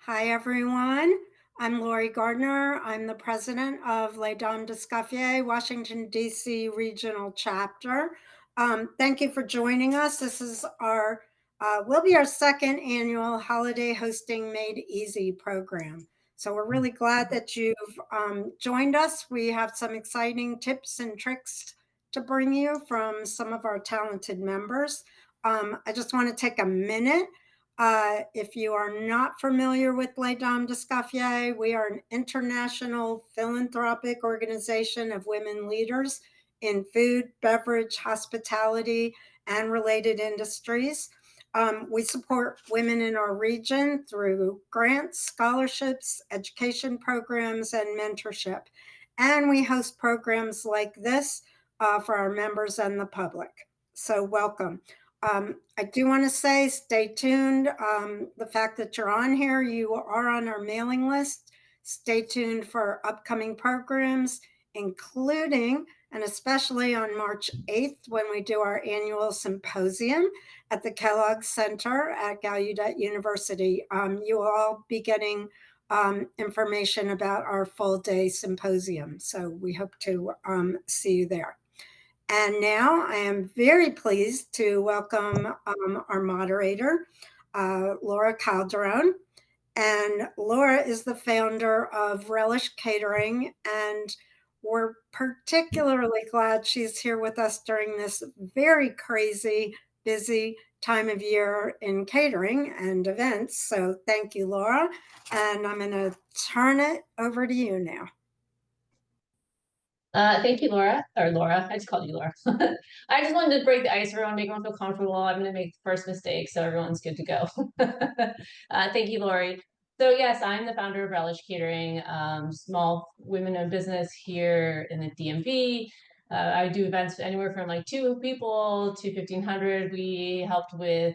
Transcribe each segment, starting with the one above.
Hi, everyone. I'm Lori Gardner. I'm the president of Les Dames d'Escoffier, Washington, D.C. Regional Chapter. Thank you for joining us. This is will be our second annual Holiday Hosting Made Easy program. So we're really glad that you've joined us. We have some exciting tips and tricks to bring you from some of our talented members. I just want to take a minute if you are not familiar with Les Dames d'Escoffier, we are an international philanthropic organization of women leaders in food, beverage, hospitality, and related industries. We support women in our region through grants, scholarships, education programs, and mentorship. And we host programs like this for our members and the public. So, welcome. I do want to say stay tuned. The fact that you're on here, you are on our mailing list. Stay tuned for upcoming programs, including and especially on March 8th when we do our annual symposium at the Kellogg Center at Gallaudet University. You will all be getting information about our full day symposium. So we hope to see you there. And now I am very pleased to welcome our moderator, Laura Calderone. And Laura is the founder of Relish Catering. And we're particularly glad she's here with us during this very crazy, busy time of year in catering and events. So thank you, Laura. And I'm going to turn it over to you now. Thank you, Laura, or Laura. I just called you Laura. I just wanted to break the ice for everyone, make everyone feel comfortable. I'm going to make the first mistake, so everyone's good to go. Thank you, Lori. So yes, I'm the founder of Relish Catering, small women-owned business here in the DMV. I do events anywhere from like 2 people to 1,500. We helped with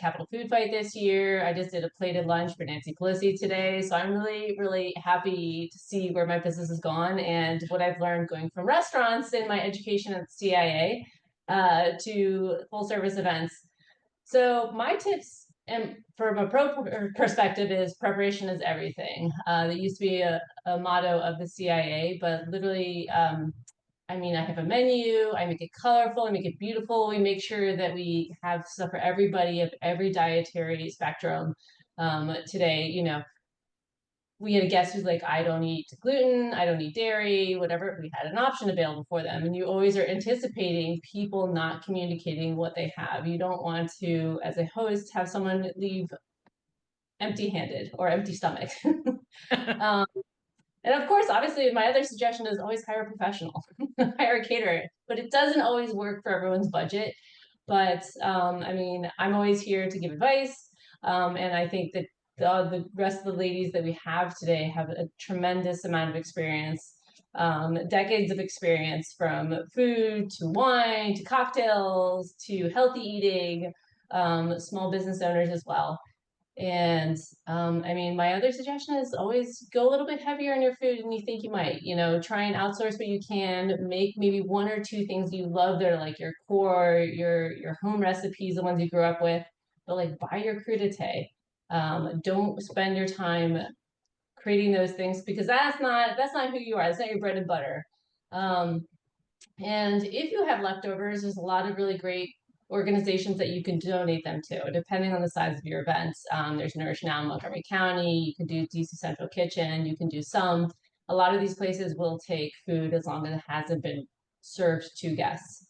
Capitol Food Fight this year. I just did a plated lunch for Nancy Pelosi today. So I'm really, really happy to see where my business has gone and what I've learned going from restaurants in my education at CIA to full service events. So my tips and from a pro perspective is preparation is everything. That used to be a motto of the CIA, but literally I mean, I have a menu, I make it colorful, I make it beautiful. We make sure that we have stuff for everybody of every dietary spectrum. Today, we had a guest who's like, I don't eat gluten, I don't eat dairy, whatever. We had an option available for them. And you always are anticipating people not communicating what they have. You don't want to, as a host, have someone leave empty handed or empty stomach. And of course, obviously, my other suggestion is always hire a professional, hire a caterer. But it doesn't always work for everyone's budget. But I mean, I'm always here to give advice. And I think that the rest of the ladies that we have today have a tremendous amount of experience, decades of experience from food to wine to cocktails to healthy eating, small business owners as well. And I mean, my other suggestion is always go a little bit heavier on your food than you think you might. Try and outsource what you can. Make maybe 1 or 2 things you love that are like your core, your home recipes, the ones you grew up with. But like buy your crudité. Don't spend your time creating those things because that's not who you are. That's not your bread and butter. Um, and if you have leftovers, there's a lot of really great organizations that you can donate them to, depending on the size of your events. There's Nourish Now in Montgomery County. You can do DC Central Kitchen. You can do some. A lot of these places will take food as long as it hasn't been served to guests.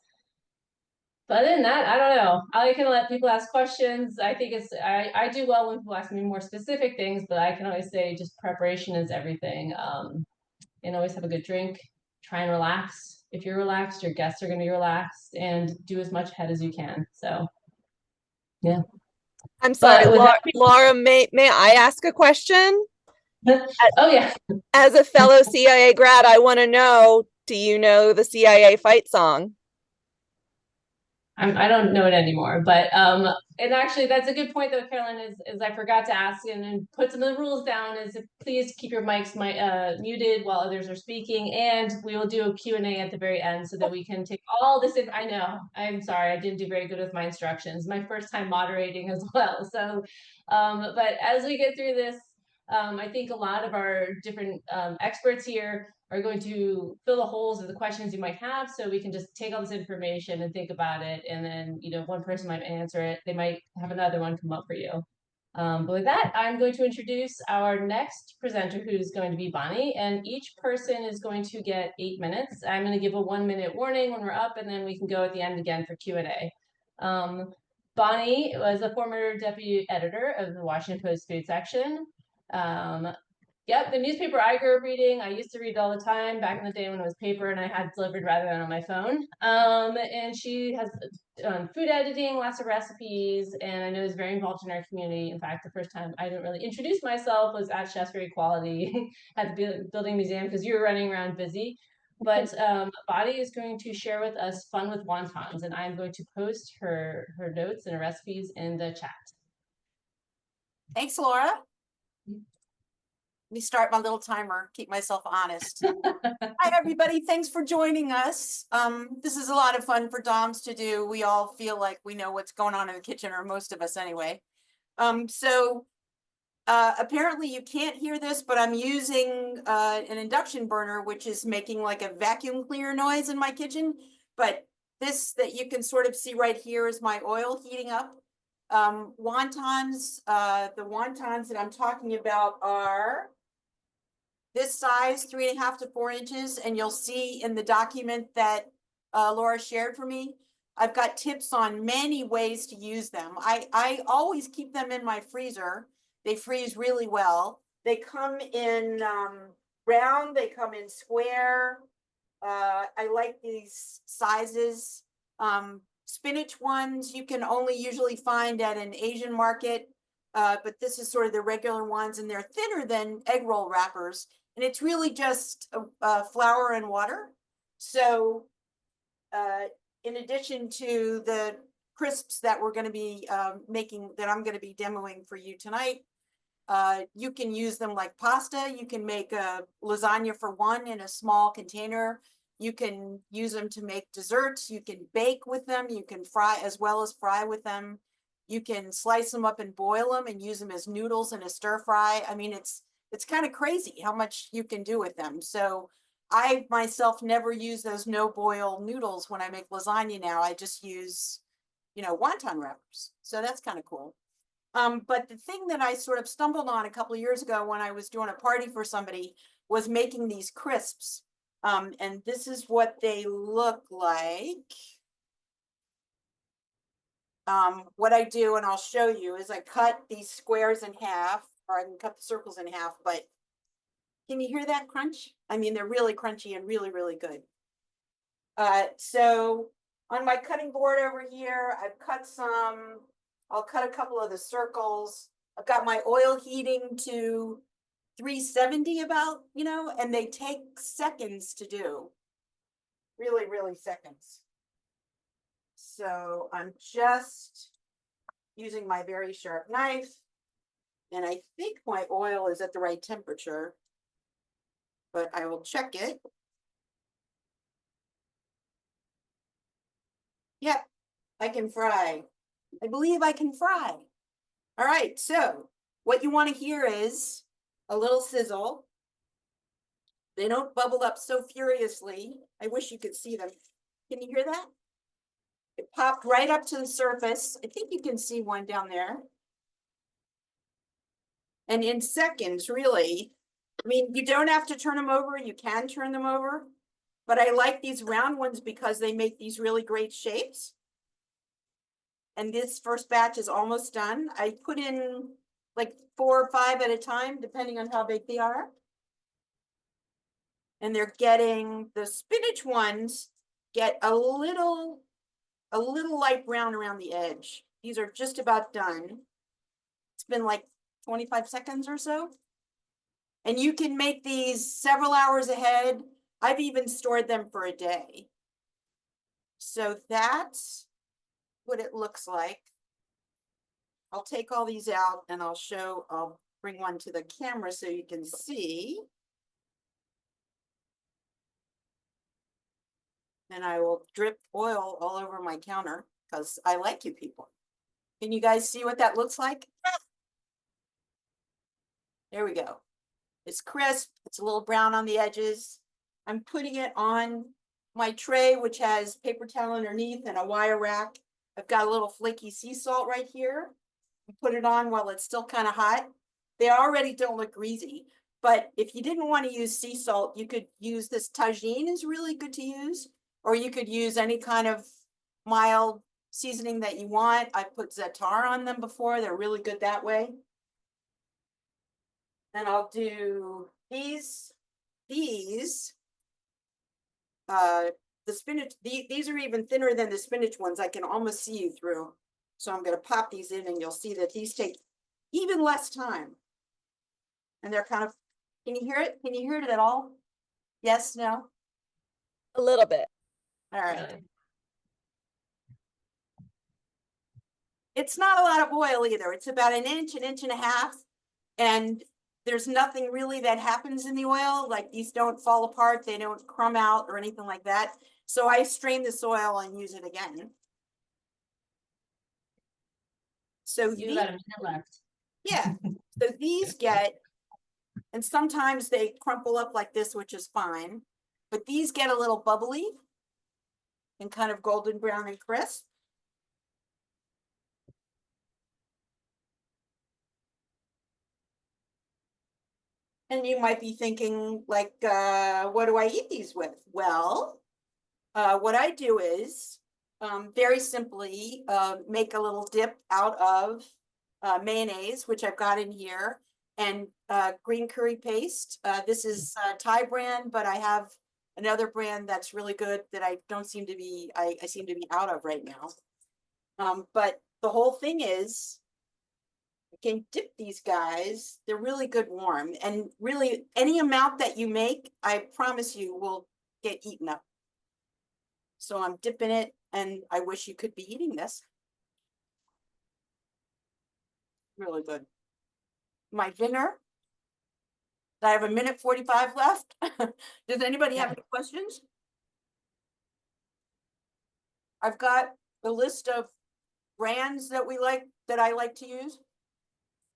But other than that, I don't know. I can let people ask questions. I think I do well when people ask me more specific things, but I can always say just preparation is everything. And always have a good drink. Try and relax. If you're relaxed, your guests are going to be relaxed, and do as much head as you can. So, yeah. I'm sorry, Laura, may I ask a question? Oh, yeah. As a fellow CIA grad, I want to know, do you know the CIA fight song? I don't know it anymore, but and actually that's a good point though, Carolyn, is I forgot to ask and put some of the rules down is please keep your mics muted while others are speaking, and we will do a Q&A at the very end so that we can take all this I know, I'm sorry, I didn't do very good with my instructions. My first time moderating as well. So but as we get through this, I think a lot of our different experts here are going to fill the holes of the questions you might have, so we can just take all this information and think about it, and then, you know, one person might answer it, they might have another one come up for you. But with that, I'm going to introduce our next presenter, who's going to be Bonnie, and each person is going to get 8 minutes. I'm going to give a 1-minute warning when we're up, and then we can go at the end again for Q&A. Bonnie was a former deputy editor of the Washington Post food section. Yep, the newspaper I grew up reading, I used to read all the time back in the day when it was paper and I had it delivered rather than on my phone. And she has done food editing, lots of recipes, and I know is very involved in our community. In fact, the first time I didn't really introduce myself was at Chefs for Equality at the Building Museum because you were running around busy. But Badi is going to share with us fun with wontons, and I'm going to post her notes and her recipes in the chat. Thanks, Laura. Let me start my little timer, keep myself honest. Hi, everybody. Thanks for joining us. This is a lot of fun for Doms to do. We all feel like we know what's going on in the kitchen, or most of us anyway. Apparently you can't hear this, but I'm using an induction burner, which is making like a vacuum cleaner noise in my kitchen. But this that you can sort of see right here is my oil heating up. Wontons, the wontons that I'm talking about are this size, 3.5 to 4 inches, and you'll see in the document that Laura shared for me, I've got tips on many ways to use them. I always keep them in my freezer. They freeze really well. They come in round, they come in square. I like these sizes. Spinach ones you can only usually find at an Asian market, but this is sort of the regular ones, and they're thinner than egg roll wrappers. And it's really just flour and water. So in addition to the crisps that we're going to be making, that I'm going to be demoing for you tonight, you can use them like pasta. You can make a lasagna for one in a small container. You can use them to make desserts. You can bake with them. You can fry as well as fry with them. You can slice them up and boil them and use them as noodles in a stir fry. I mean, it's kind of crazy how much you can do with them. So I myself never use those no boil noodles when I make lasagna now. I just use, you know, wonton wrappers. So that's kind of cool. But the thing that I sort of stumbled on a couple of years ago when I was doing a party for somebody was making these crisps. And this is what they look like. What I do, and I'll show you, is I cut these squares in half, or I can cut the circles in half, but can you hear that crunch? I mean, they're really crunchy and really, really good. So on my cutting board over here, I've cut some, I'll cut a couple of the circles. I've got my oil heating to 370 about, you know, and they take seconds to do. Really, really seconds. So I'm just using my very sharp knife, and I think my oil is at the right temperature, but I will check it. Yep, I can fry. I believe I can fry. All right, so what you want to hear is a little sizzle. They don't bubble up so furiously. I wish you could see them. Can you hear that? It popped right up to the surface. I think you can see one down there. And in seconds, really, I mean, you don't have to turn them over. You can turn them over. But I like these round ones because they make these really great shapes. And this first batch is almost done. I put in like 4 or 5 at a time, depending on how big they are. And they're getting, the spinach ones get a little light brown around the edge. These are just about done. It's been like 25 seconds or so. And you can make these several hours ahead. I've even stored them for a day. So that's what it looks like. I'll take all these out and I'll bring one to the camera so you can see. And I will drip oil all over my counter because I like you people. Can you guys see what that looks like? There we go. It's crisp. It's a little brown on the edges. I'm putting it on my tray, which has paper towel underneath and a wire rack. I've got a little flaky sea salt right here. Put it on while it's still kind of hot. They already don't look greasy, but if you didn't want to use sea salt, you could use this tagine is really good to use, or you could use any kind of mild seasoning that you want. I put za'atar on them before. They're really good that way. And I'll do these, the spinach, these are even thinner than the spinach ones. I can almost see you through. So I'm gonna pop these in and you'll see that these take even less time. And they're kind of, can you hear it? Can you hear it at all? Yes, no? A little bit. All right. Really. It's not a lot of oil either. It's about an inch and a half. And there's nothing really that happens in the oil. Like these don't fall apart. They don't crumb out or anything like that. So I strain this oil and use it again. So You got a minute left. yeah, so these get, and sometimes they crumple up like this, which is fine, but these get a little bubbly and kind of golden brown and crisp. And you might be thinking like, what do I eat these with? Well, what I do is very simply make a little dip out of mayonnaise, which I've got in here, and green curry paste. This is Thai brand, but I have another brand that's really good that I don't seem to be, I seem to be out of right now. But the whole thing is, you can dip these guys. They're really good warm, and really any amount that you make, I promise you will get eaten up. So I'm dipping it, and I wish you could be eating this. Really good. My dinner. I have a minute 45 left. Does anybody have any questions? I've got a list of brands that I like to use.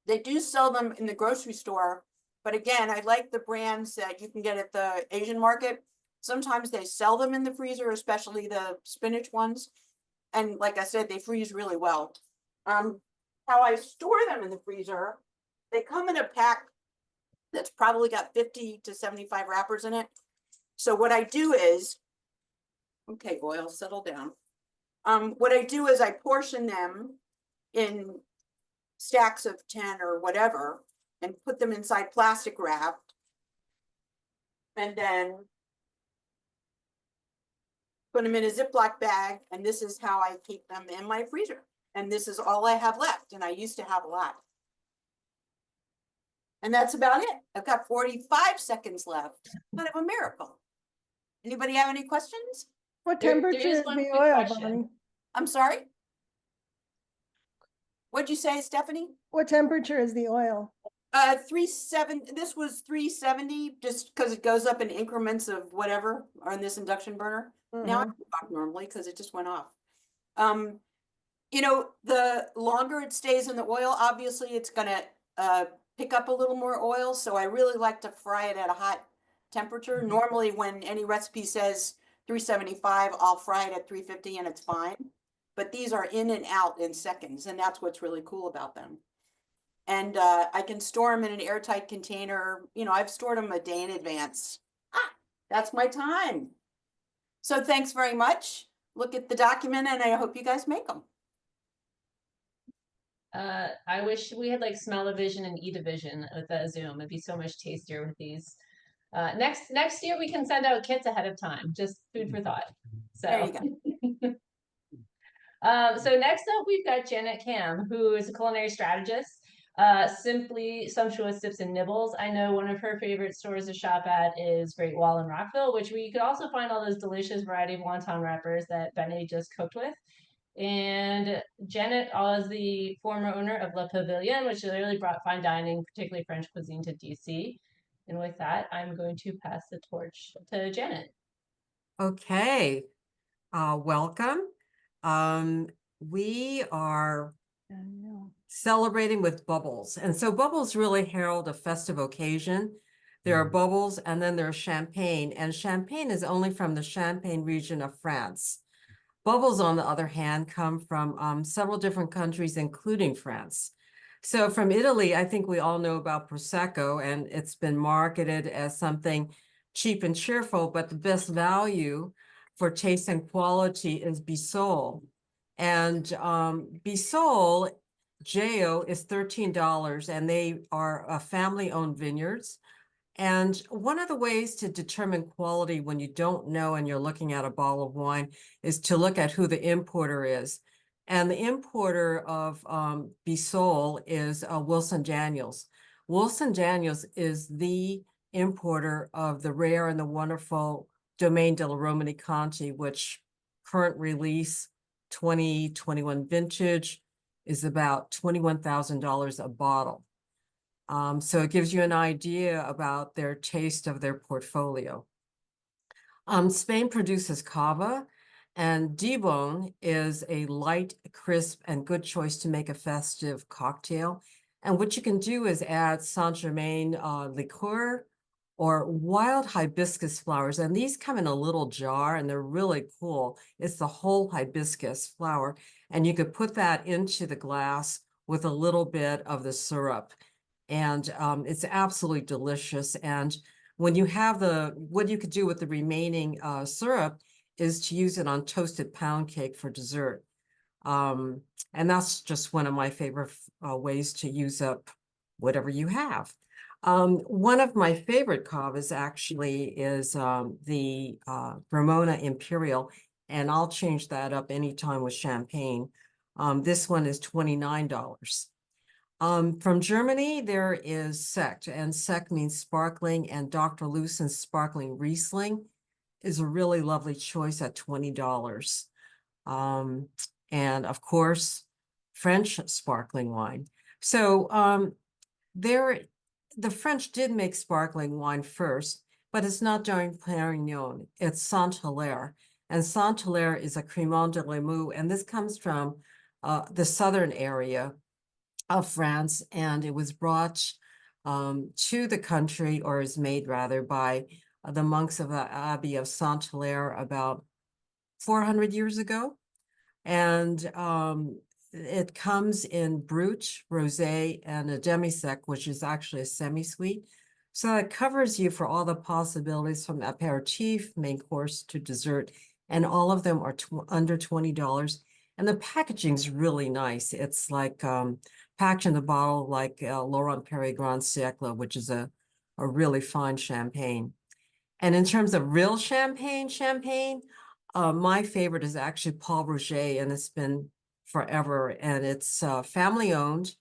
They do sell them in the grocery store, but again, I like the brands that you can get at the Asian market. Sometimes they sell them in the freezer, especially the spinach ones. And like I said, they freeze really well. How I store them in the freezer, they come in a pack that's probably got 50 to 75 wrappers in it. So what I do is, okay, oil, settle down. What I do is I portion them in stacks of 10 or whatever and put them inside plastic wrap. And then put them in a Ziploc bag. And this is how I keep them in my freezer. And this is all I have left. And I used to have a lot. And that's about it. I've got 45 seconds left. Kind of a miracle. Anybody have any questions? What There temperature is is one the quick oil, question. Bonnie? I'm sorry? What'd you say, Stephanie? What temperature is the oil? 370, this was 370, just because it goes up in increments of whatever on this induction burner. Now I can talk normally because it just went off. You know, the longer it stays in the oil, obviously it's gonna pick up a little more oil. So I really like to fry it at a hot temperature. Normally when any recipe says 375, I'll fry it at 350 and it's fine. But these are in and out in seconds, and that's what's really cool about them. And I can store them in an airtight container. You know, I've stored them a day in advance. That's my time. So thanks very much. Look at the document and I hope you guys make them. I wish we had like smell-o-vision and eat-o-vision with a Zoom. It'd be so much tastier with these. Next year we can send out kits ahead of time. Just food for thought. So There you go. So next up we've got Janet Cam, who is a culinary strategist. Simply Sumptuous Sips and Nibbles. I know one of her favorite stores to shop at is Great Wall in Rockville, which we could also find all those delicious variety of wonton wrappers that Benny just cooked with. And Janet is the former owner of Le Pavilion, which literally brought fine dining, particularly French cuisine, to DC. And with that, I'm going to pass the torch to Janet. Okay, welcome. We are celebrating with bubbles. And so bubbles really herald a festive occasion. There are bubbles, and then there's champagne, and champagne is only from the Champagne region of France. Bubbles, on the other hand, come from several different countries, including France. So from Italy, I think we all know about Prosecco, and it's been marketed as something cheap and cheerful, but the best value for taste and quality is Bisol. And Bisol, JO, is $13, and they are family-owned vineyards. And one of the ways to determine quality when you don't know and you're looking at a bottle of wine is to look at who the importer is. And the importer of Bisol is Wilson Daniels. Wilson Daniels is the importer of the rare and the wonderful Domaine de la Romani Conti, which current release 2021 vintage is about $21,000 a bottle. So it gives you an idea about their taste of their portfolio. Spain produces cava, and Dibon is a light, crisp, and good choice to make a festive cocktail. And what you can do is add Saint-Germain liqueur or wild hibiscus flowers. And these come in a little jar, and they're really cool. It's the whole hibiscus flower. And you could put that into the glass with a little bit of the syrup. And it's absolutely delicious. And when you have what you could do with the remaining syrup is to use it on toasted pound cake for dessert. And that's just one of my favorite ways to use up whatever you have. One of my favorite cavas actually is the Ramona Imperial, and I'll change that up anytime with champagne. This one is $29. From Germany, there is Sekt, and Sekt means sparkling, and Dr. Lewson's Sparkling Riesling is a really lovely choice at $20. And of course, French sparkling wine. So the French did make sparkling wine first, but it's not Dame Perignon, it's Saint-Hilaire. And Saint-Hilaire is a Crémant de Limoux, and this comes from the southern area of France, and it was brought to the country, or is made rather, by the monks of the Abbey of Saint-Hilaire about 400 years ago. And it comes in brut, rosé, and a demi-sec, which is actually a semi-sweet. So it covers you for all the possibilities from aperitif, main course to dessert, and all of them are under $20. And the packaging is really nice. It's like packed in the bottle like Laurent Perrier Grand Siècle, which is a really fine champagne. And in terms of real champagne, my favorite is actually Paul Roget, and it's been forever. And it's family owned,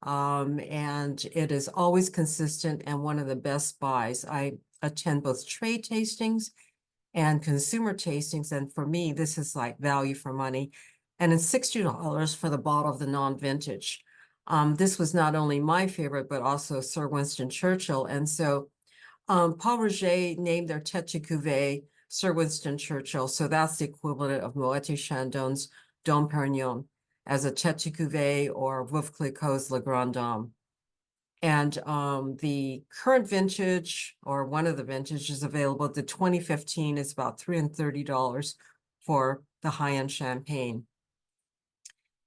and it is always consistent and one of the best buys. I attend both trade tastings and consumer tastings, and for me, this is like value for money. And it's $60 for the bottle of the non-vintage. This was not only my favorite, but also Sir Winston Churchill. And so Paul Roget named their tête de cuvée Sir Winston Churchill. So that's the equivalent of Moët Chandon's Dom Perignon as a tête de cuvée, or Veuve Clicquot's La Grande Dame. And the current vintage, or one of the vintages available, the 2015 is about $330 for the high-end champagne.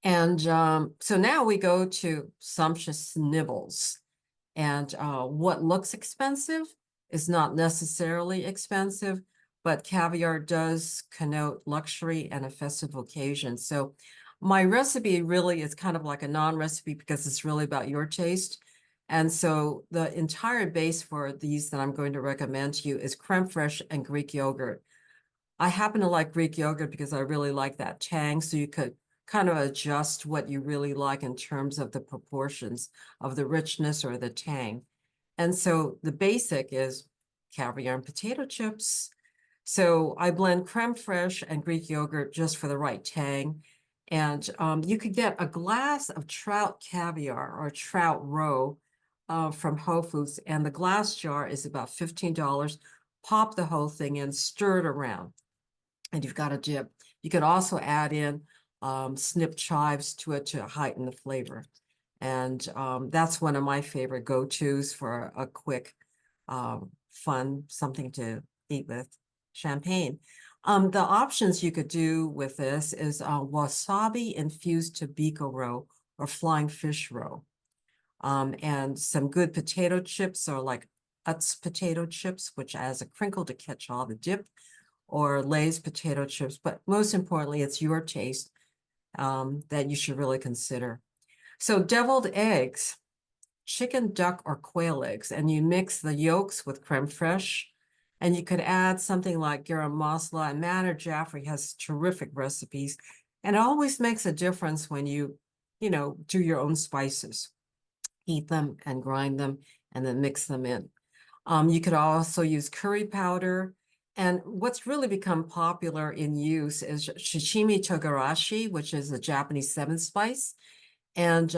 And so now we go to sumptuous nibbles. And what looks expensive is not necessarily expensive, but caviar does connote luxury and a festive occasion. So my recipe really is kind of like a non-recipe because it's really about your taste. And so the entire base for these that I'm going to recommend to you is creme fraiche and Greek yogurt. I happen to like Greek yogurt because I really like that tang, so you could kind of adjust what you really like in terms of the proportions of the richness or the tang. And so the basic is caviar and potato chips. So I blend creme fraiche and Greek yogurt just for the right tang. And you could get a glass of trout caviar or trout roe from Whole Foods, and the glass jar is about $15. Pop the whole thing in, stir it around, and you've got a dip. You could also add in snip chives to it to heighten the flavor. And that's one of my favorite go-tos for a quick, fun, something to eat with champagne. The options you could do with this is wasabi infused tobiko roe or flying fish roe. And some good potato chips or like Utz potato chips, which adds a crinkle to catch all the dip, or Lay's potato chips. But most importantly, it's your taste that you should really consider. So deviled eggs, chicken, duck, or quail eggs, and you mix the yolks with creme fraiche, and you could add something like garam masala, and Manor Jaffrey has terrific recipes, and it always makes a difference when you do your own spices, heat them and grind them, and then mix them in. You could also use curry powder, and what's really become popular in use is shichimi togarashi, which is a Japanese 7-spice. And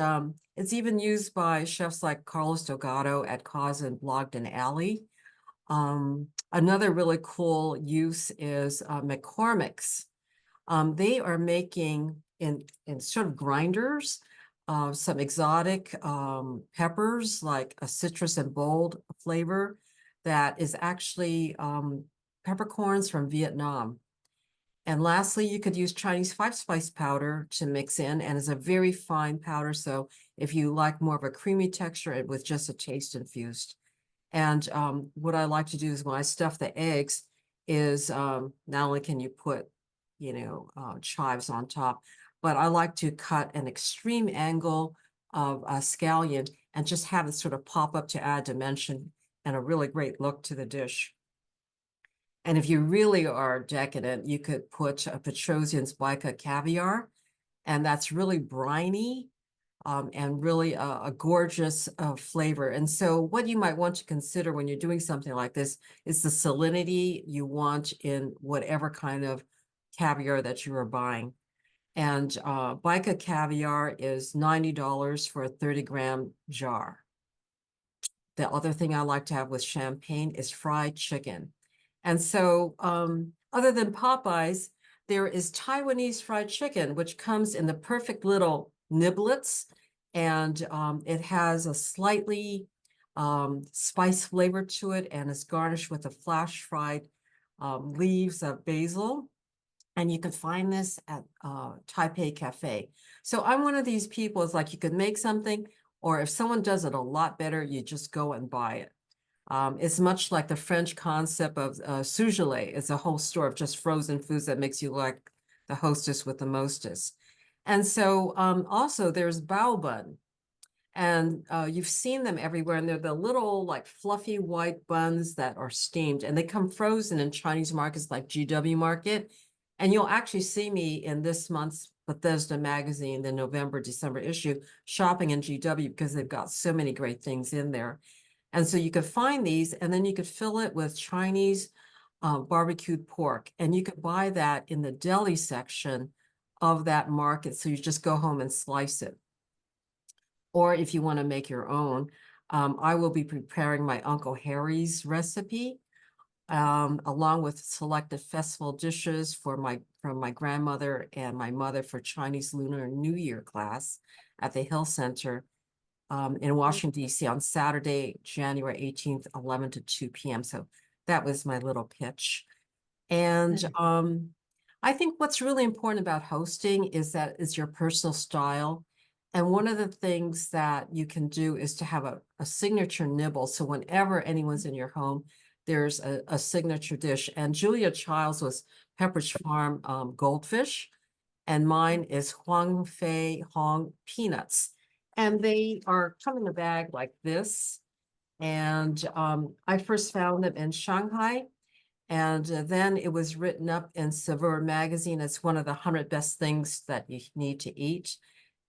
it's even used by chefs like Carlos Delgado at Cause and Blogden Alley. Another really cool use is McCormick's. They are making in sort of grinders some exotic peppers, like a citrus and bold flavor that is actually peppercorns from Vietnam. And lastly, you could use Chinese 5-spice powder to mix in, and it's a very fine powder. So if you like more of a creamy texture and with just a taste infused. And what I like to do is when I stuff the eggs is not only can you put, chives on top, but I like to cut an extreme angle of a scallion and just have it sort of pop up to add dimension and a really great look to the dish. And if you really are decadent, you could put a Petrosian's Bica caviar, and that's really briny and really a gorgeous flavor. And so what you might want to consider when you're doing something like this is the salinity you want in whatever kind of caviar that you are buying. And Bica caviar is $90 for a 30-gram jar. The other thing I like to have with champagne is fried chicken. And so other than Popeyes, there is Taiwanese fried chicken, which comes in the perfect little niblets. And it has a slightly spice flavor to it, and it's garnished with a flash fried leaves of basil. And you can find this at Taipei Cafe. So I'm one of these people, it's like you could make something, or if someone does it a lot better, you just go and buy it. It's much like the French concept of surgelé. It's a whole store of just frozen foods that makes you like the hostess with the mostest. And so also there's bao bun. And you've seen them everywhere. And they're the little like fluffy white buns that are steamed. And they come frozen in Chinese markets like GW Market. And you'll actually see me in this month's Bethesda magazine, the November, December issue, shopping in GW because they've got so many great things in there. And so you could find these, and then you could fill it with Chinese barbecued pork. And you could buy that in the deli section of that market. So you just go home and slice it. Or if you want to make your own, I will be preparing my Uncle Harry's recipe, along with selected festival dishes from my grandmother and my mother for Chinese Lunar New Year class at the Hill Center in Washington, D.C. on Saturday, January 18th, 11 to 2 p.m. So that was my little pitch. And I think what's really important about hosting is that it's your personal style. And one of the things that you can do is to have a signature nibble. So whenever anyone's in your home, there's a signature dish. And Julia Childs was Pepperidge Farm goldfish, and mine is Huang Fei Hong peanuts. And they come in a bag like this. And I first found them in Shanghai. And then it was written up in Saveur magazine as one of the 100 best things that you need to eat.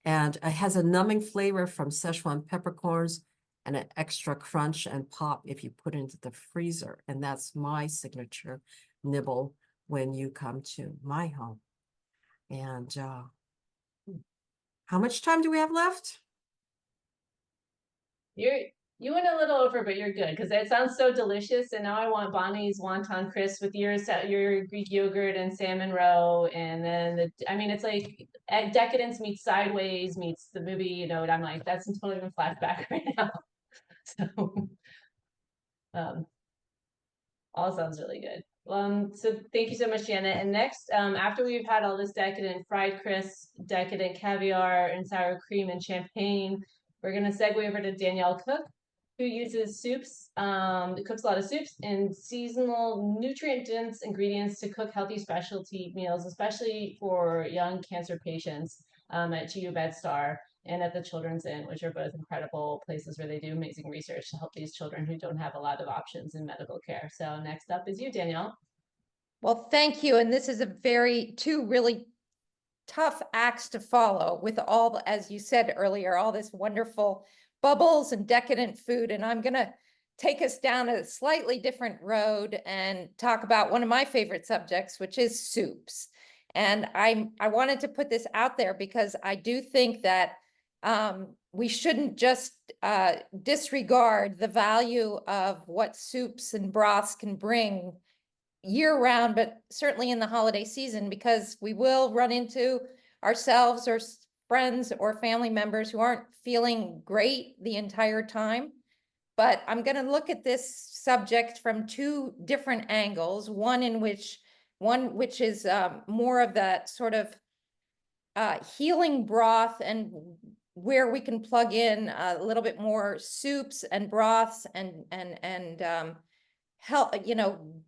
And it has a numbing flavor from Szechuan peppercorns and an extra crunch and pop if you put it into the freezer. And that's my signature nibble when you come to my home. And how much time do we have left? You went a little over, but you're good because it sounds so delicious. And now I want Bonnie's wonton crisp with your Greek yogurt and salmon roe, and then I mean, it's like Decadence meets Sideways meets the movie. You know, and I'm like, that's totally even flashback right now. So, um, all sounds really good. So thank you so much, Janet. And next, after we've had all this decadent fried crisp, decadent caviar and sour cream and champagne, we're gonna segue over to Danielle Cook, who uses soups, cooks a lot of soups and seasonal nutrient-dense ingredients to cook healthy specialty meals, especially for young cancer patients at GU MedStar and at the Children's Inn, which are both incredible places where they do amazing research to help these children who don't have a lot of options in medical care. So next up is you, Danielle. Well, thank you. And this is two really tough acts to follow with all, as you said earlier, all this wonderful bubbles and decadent food. And I'm going to take us down a slightly different road and talk about one of my favorite subjects, which is soups. And I wanted to put this out there because I do think that we shouldn't just disregard the value of what soups and broths can bring year round, but certainly in the holiday season, because we will run into ourselves or friends or family members who aren't feeling great the entire time. But I'm going to look at this subject from two different angles. One which is more of that sort of healing broth, and where we can plug in a little bit more soups and broths and help,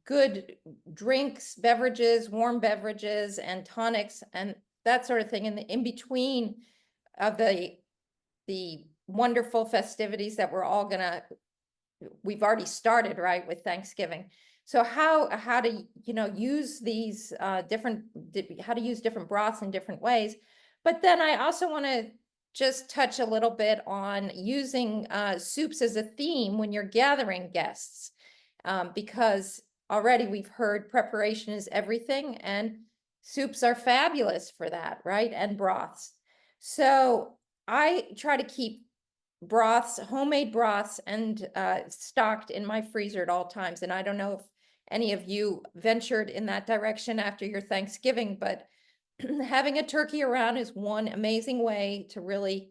good drinks, beverages, warm beverages and tonics and that sort of thing. And in between of the wonderful festivities that we've already started, right, with Thanksgiving. So how to, use these how to use different broths in different ways. But then I also want to just touch a little bit on using soups as a theme when you're gathering guests. Because already we've heard preparation is everything, and soups are fabulous for that, right? And broths. So I try to keep broths, homemade broths, and stocked in my freezer at all times. And I don't know if any of you ventured in that direction after your Thanksgiving, but having a turkey around is one amazing way to really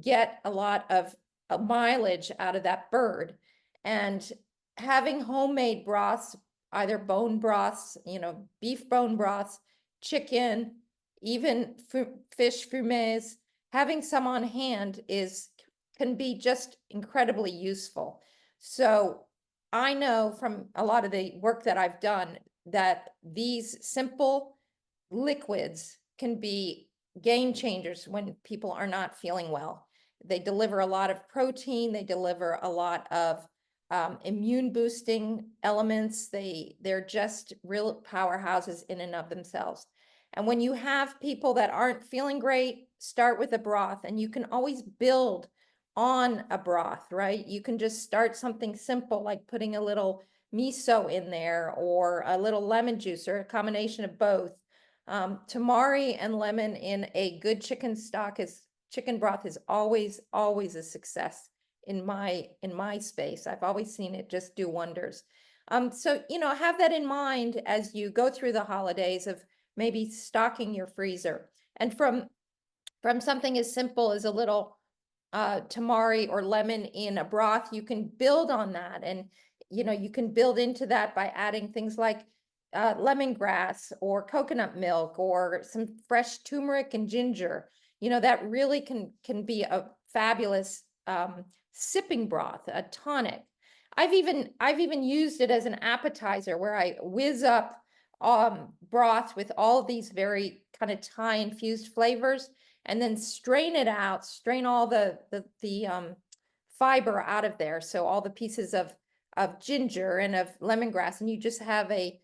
get a lot of mileage out of that bird. And having homemade broths, either bone broths, beef bone broths, chicken, even fish fumés, having some on hand can be just incredibly useful. So I know from a lot of the work that I've done that these simple liquids can be game changers when people are not feeling well. They deliver a lot of protein, they deliver a lot of immune boosting elements. They're just real powerhouses in and of themselves. And when you have people that aren't feeling great, start with a broth, and you can always build on a broth, right? You can just start something simple like putting a little miso in there or a little lemon juice or a combination of both. Tamari and lemon in a good chicken broth is always a success in my space. I've always seen it just do wonders. So, have that in mind as you go through the holidays of maybe stocking your freezer. And from something as simple as a little tamari or lemon in a broth, you can build on that. And, you can build into that by adding things like lemongrass or coconut milk or some fresh turmeric and ginger. That really can be a fabulous sipping broth, a tonic. I've even used it as an appetizer where I whiz up broth with all of these very kind of Thai infused flavors, and then strain it out, strain all the fiber out of there. So all the pieces of ginger and of lemongrass, and you just have a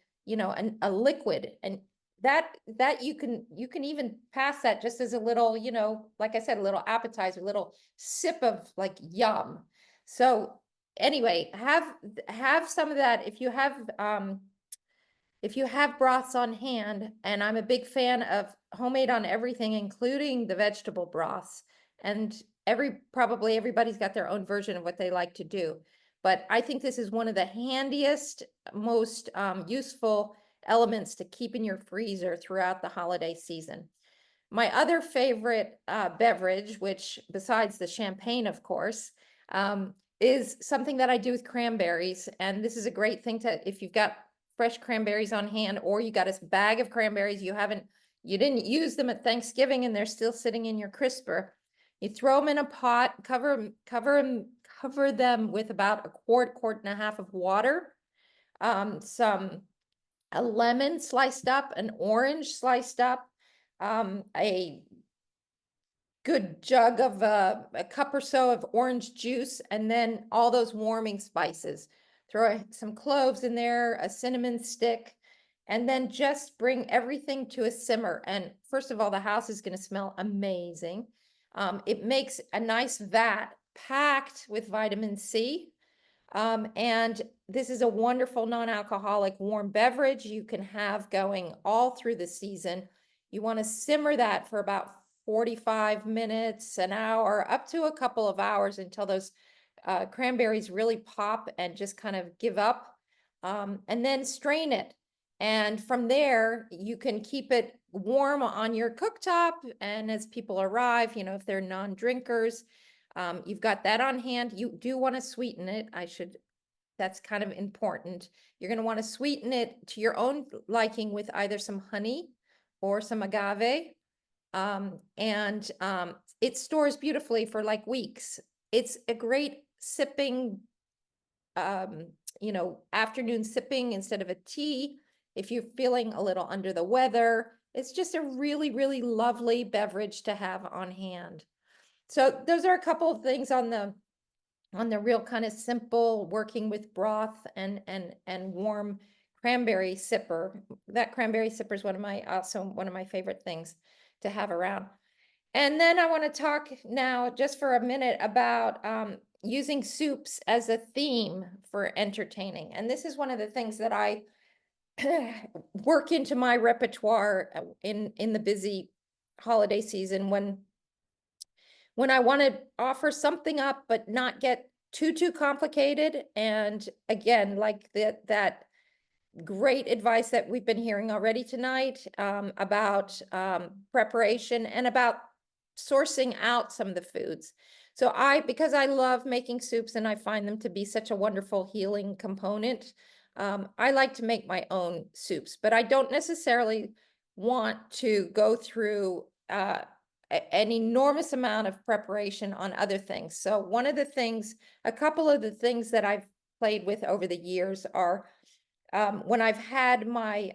liquid. And that you can even pass that just as a little, like I said, a little appetizer, a little sip of like yum. So anyway, have some of that if you have broths on hand. And I'm a big fan of homemade on everything, including the vegetable broths. And probably everybody's got their own version of what they like to do. But I think this is one of the handiest, most useful elements to keep in your freezer throughout the holiday season. My other favorite beverage, which besides the champagne, of course, is something that I do with cranberries. And this is a great thing to, if you've got fresh cranberries on hand, or you got a bag of cranberries, you didn't use them at Thanksgiving and they're still sitting in your crisper. You throw them in a pot, cover them with about a quart and a half of water, a lemon sliced up, an orange sliced up, a good jug of a cup or so of orange juice, and then all those warming spices. Throw some cloves in there, a cinnamon stick, and then just bring everything to a simmer. And first of all, the house is going to smell amazing. It makes a nice vat packed with vitamin C. And this is a wonderful non-alcoholic warm beverage you can have going all through the season. You want to simmer that for about 45 minutes, an hour, up to a couple of hours until those cranberries really pop and just kind of give up. And then strain it. And from there, you can keep it warm on your cooktop. And as people arrive, if they're non-drinkers, you've got that on hand. You do want to sweeten it. That's kind of important. You're going to want to sweeten it to your own liking with either some honey or some agave. It stores beautifully for like weeks. It's a great sipping, afternoon sipping instead of a tea. If you're feeling a little under the weather, it's just a really, really lovely beverage to have on hand. So those are a couple of things on the real kind of simple working with broth and warm cranberry sipper. That cranberry sipper is one of my favorite things to have around. And then I want to talk now just for a minute about using soups as a theme for entertaining. And this is one of the things that I work into my repertoire in the busy holiday season when I want to offer something up but not get too complicated. And again, like that great advice that we've been hearing already tonight about preparation and about sourcing out some of the foods. So because I love making soups and I find them to be such a wonderful healing component, I like to make my own soups, but I don't necessarily want to go through an enormous amount of preparation on other things. So a couple of the things that I've played with over the years are when I've had my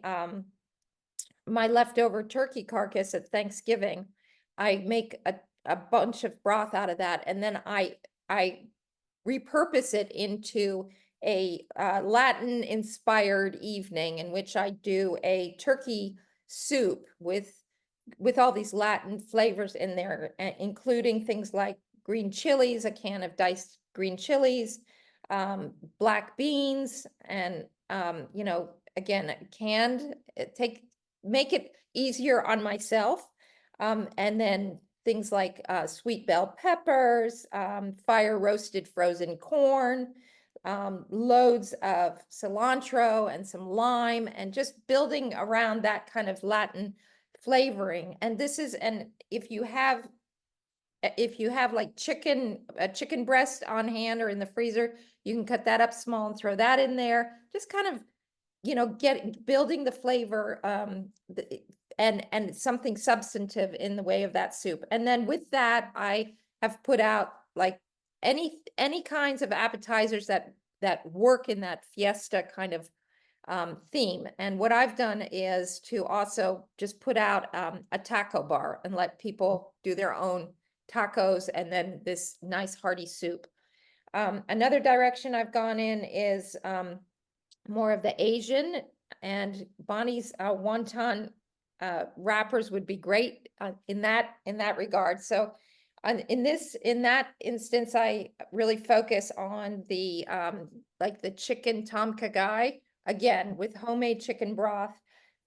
my leftover turkey carcass at Thanksgiving, I make a bunch of broth out of that, and then I repurpose it into a Latin inspired evening in which I do a turkey soup with all these Latin flavors in there, including things like green chilies, a can of diced green chilies, black beans, and again, canned. Make it easier on myself, and then things like sweet bell peppers, fire roasted frozen corn, loads of cilantro and some lime, and just building around that kind of Latin flavoring. And if you have like a chicken breast on hand or in the freezer, you can cut that up small and throw that in there. Just kind of, building the flavor, and something substantive in the way of that soup. And then with that, I have put out like any kinds of appetizers that work in that fiesta kind of theme. And what I've done is to also just put out a taco bar and let people do their own tacos and then this nice hearty soup. Another direction I've gone in is more of the Asian, and Bonnie's wonton wrappers would be great in that regard. So in that instance, I really focus on the like the chicken tom kha gai, again with homemade chicken broth.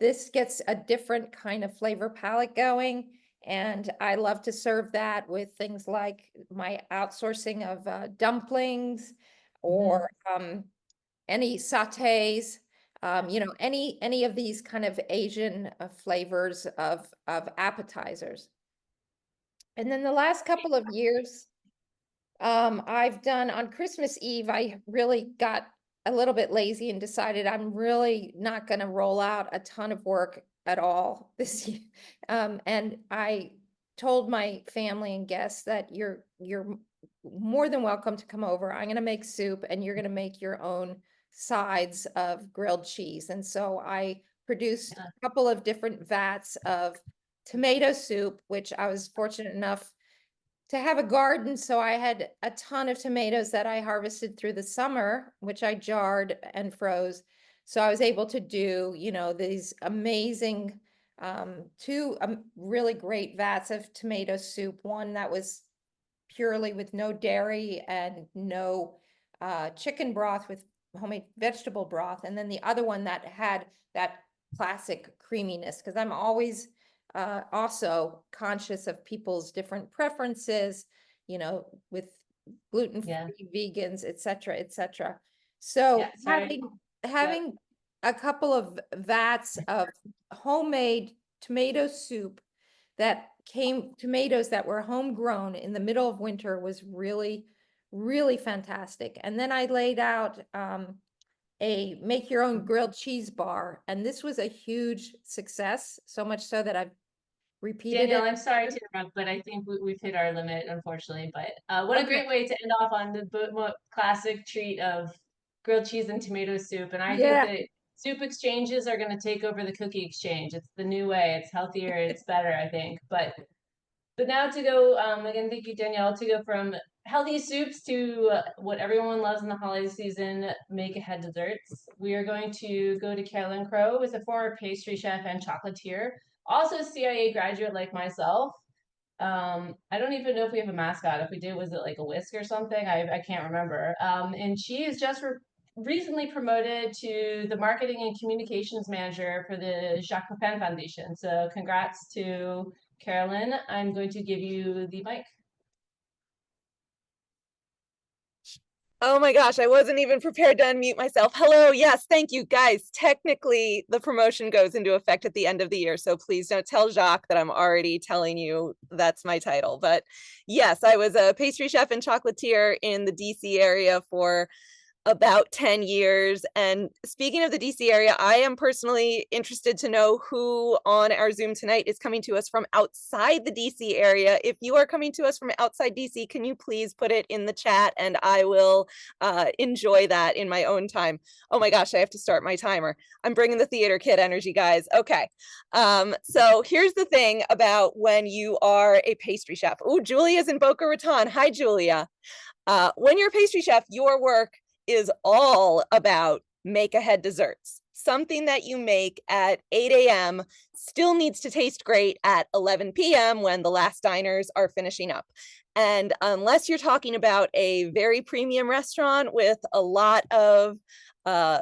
This gets a different kind of flavor palette going. And I love to serve that with things like my outsourcing of dumplings or any sautés, you know, any of these kind of Asian flavors of appetizers. And then the last couple of years, I've done on Christmas Eve, I really got a little bit lazy and decided I'm really not going to roll out a ton of work at all this year. And I told my family and guests that you're more than welcome to come over. I'm going to make soup and you're going to make your own sides of grilled cheese. And so I produced a couple of different vats of tomato soup, which I was fortunate enough to have a garden. So I had a ton of tomatoes that I harvested through the summer, which I jarred and froze. So I was able to do, you know, these amazing, two really great vats of tomato soup. One that was purely with no dairy and no chicken broth with homemade vegetable broth. And then the other one that had that classic creaminess, because I'm always also conscious of people's different preferences, you know, with gluten-free, vegans, et cetera, et cetera. So having a couple of vats of homemade tomato soup that tomatoes that were homegrown in the middle of winter was really, really fantastic. And then I laid out a make your own grilled cheese bar. And this was a huge success, so much so that I've repeated Danielle, it. I'm sorry to interrupt, but I think we've hit our limit, unfortunately. But what a great way to end off on the classic treat of grilled cheese and tomato soup. And I think that soup exchanges are going to take over the cookie exchange. It's the new way. It's healthier. It's better, I think. But now to go, again, thank you, Danielle, to go from healthy soups to what everyone loves in the holiday season, make ahead desserts. We are going to go to Carolyn Crow, who is a former pastry chef and chocolatier, also a CIA graduate like myself. I don't even know if we have a mascot. If we did, was it like a whisk or something? I can't remember. And she is just recently promoted to the marketing and communications manager for the Jacques Pepin Foundation. So congrats to Carolyn. I'm going to give you the mic. Oh my gosh, I wasn't even prepared to unmute myself. Hello, yes, thank you guys. Technically, the promotion goes into effect at the end of the year, so please don't tell Jacques that I'm already telling you that's my title. But yes, I was a pastry chef and chocolatier in the DC area for about 10 years. And speaking of the DC area, I am personally interested to know who on our Zoom tonight is coming to us from outside the DC area. If you are coming to us from outside DC, can you please put it in the chat and I will enjoy that in my own time. Oh my gosh, I have to start my timer. I'm bringing the theater kid energy, guys. Okay. So here's the thing about when you are a pastry chef. Oh, Julia's in Boca Raton. Hi, Julia. When you're a pastry chef, your work is all about make ahead desserts. Something that you make at 8 a.m. still needs to taste great at 11 p.m. when the last diners are finishing up. And unless you're talking about a very premium restaurant with a lot of a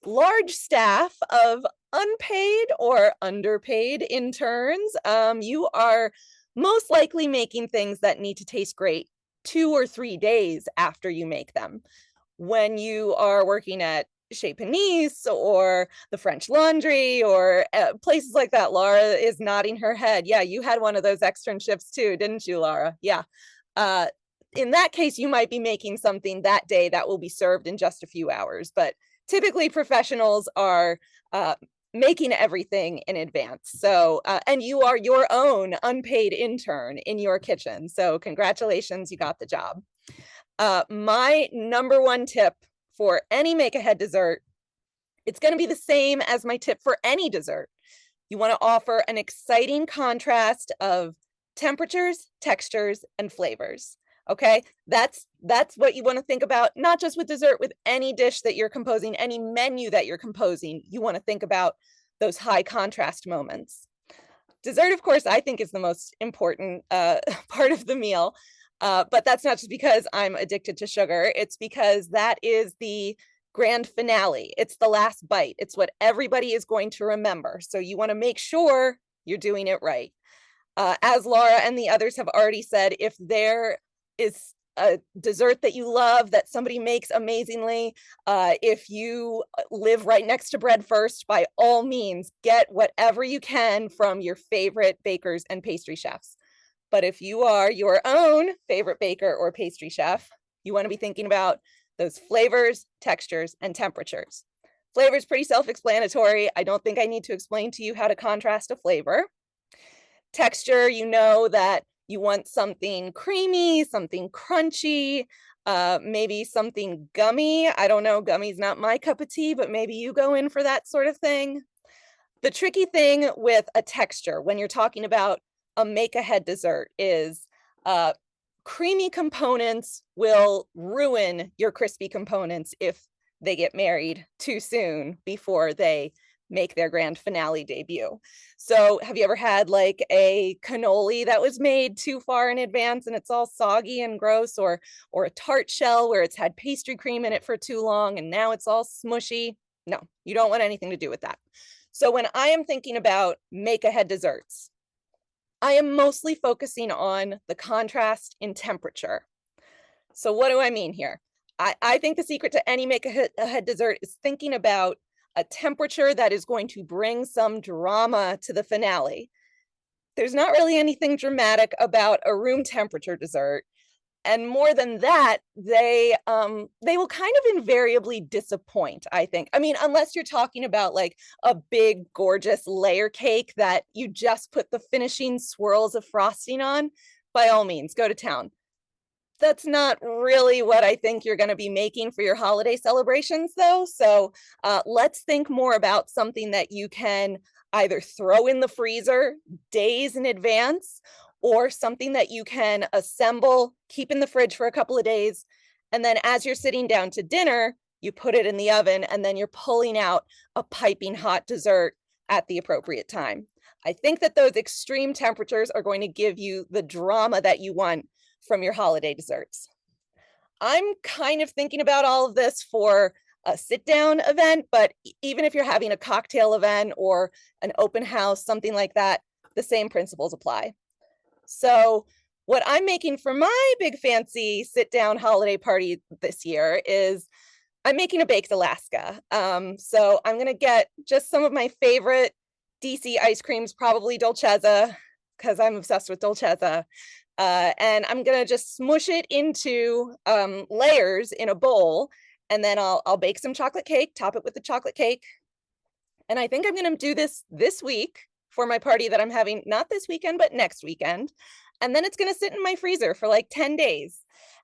large staff of unpaid or underpaid interns, you are most likely making things that need to taste great 2 or 3 days after you make them. When you are working at Chez Panisse or the French Laundry or places like that, Laura is nodding her head. Yeah, you had one of those externships too, didn't you, Laura? Yeah. In that case, you might be making something that day that will be served in just a few hours. But typically professionals are making everything in advance. So, and you are your own unpaid intern in your kitchen. So congratulations, you got the job. My number one tip for any make ahead dessert, it's going to be the same as my tip for any dessert. You want to offer an exciting contrast of temperatures, textures, and flavors. Okay, that's what you want to think about, not just with dessert, with any dish that you're composing, any menu that you're composing. You want to think about those high contrast moments. Dessert, of course, I think is the most important part of the meal. But that's not just because I'm addicted to sugar. It's because that is the grand finale. It's the last bite. It's what everybody is going to remember. So you want to make sure you're doing it right. As Laura and the others have already said, if there is a dessert that you love that somebody makes amazingly, if you live right next to Bread First, by all means, get whatever you can from your favorite bakers and pastry chefs. But if you are your own favorite baker or pastry chef, you want to be thinking about those flavors, textures, and temperatures. Flavor is pretty self-explanatory. I don't think I need to explain to you how to contrast a flavor. Texture, you know that you want something creamy, something crunchy, maybe something gummy. I don't know, gummy's not my cup of tea, but maybe you go in for that sort of thing. The tricky thing with a texture when you're talking about a make-ahead dessert is creamy components will ruin your crispy components if they get married too soon before they make their grand finale debut. So have you ever had like a cannoli that was made too far in advance and it's all soggy and gross, or a tart shell where it's had pastry cream in it for too long and now it's all smushy? No, you don't want anything to do with that. So when I am thinking about make-ahead desserts, I am mostly focusing on the contrast in temperature. So what do I mean here? I think the secret to any make-ahead dessert is thinking about a temperature that is going to bring some drama to the finale. There's not really anything dramatic about a room temperature dessert. And more than that, they will kind of invariably disappoint, I think. I mean, unless you're talking about like a big, gorgeous layer cake that you just put the finishing swirls of frosting on, by all means, go to town. That's not really what I think you're going to be making for your holiday celebrations, though. So let's think more about something that you can either throw in the freezer days in advance, or something that you can assemble, keep in the fridge for a couple of days, and then as you're sitting down to dinner, you put it in the oven, and then you're pulling out a piping hot dessert at the appropriate time. I think that those extreme temperatures are going to give you the drama that you want from your holiday desserts. I'm kind of thinking about all of this for a sit-down event, but even if you're having a cocktail event or an open house, something like that, the same principles apply. So what I'm making for my big fancy sit-down holiday party this year is I'm making a baked Alaska. So I'm gonna get just some of my favorite DC ice creams, probably Dolcezza, because I'm obsessed with Dolcezza. And I'm gonna just smush it into layers in a bowl, and then I'll bake some chocolate cake, top it with the chocolate cake. And I think I'm gonna do this week for my party that I'm having, not this weekend, but next weekend. And then it's gonna sit in my freezer for like 10 days.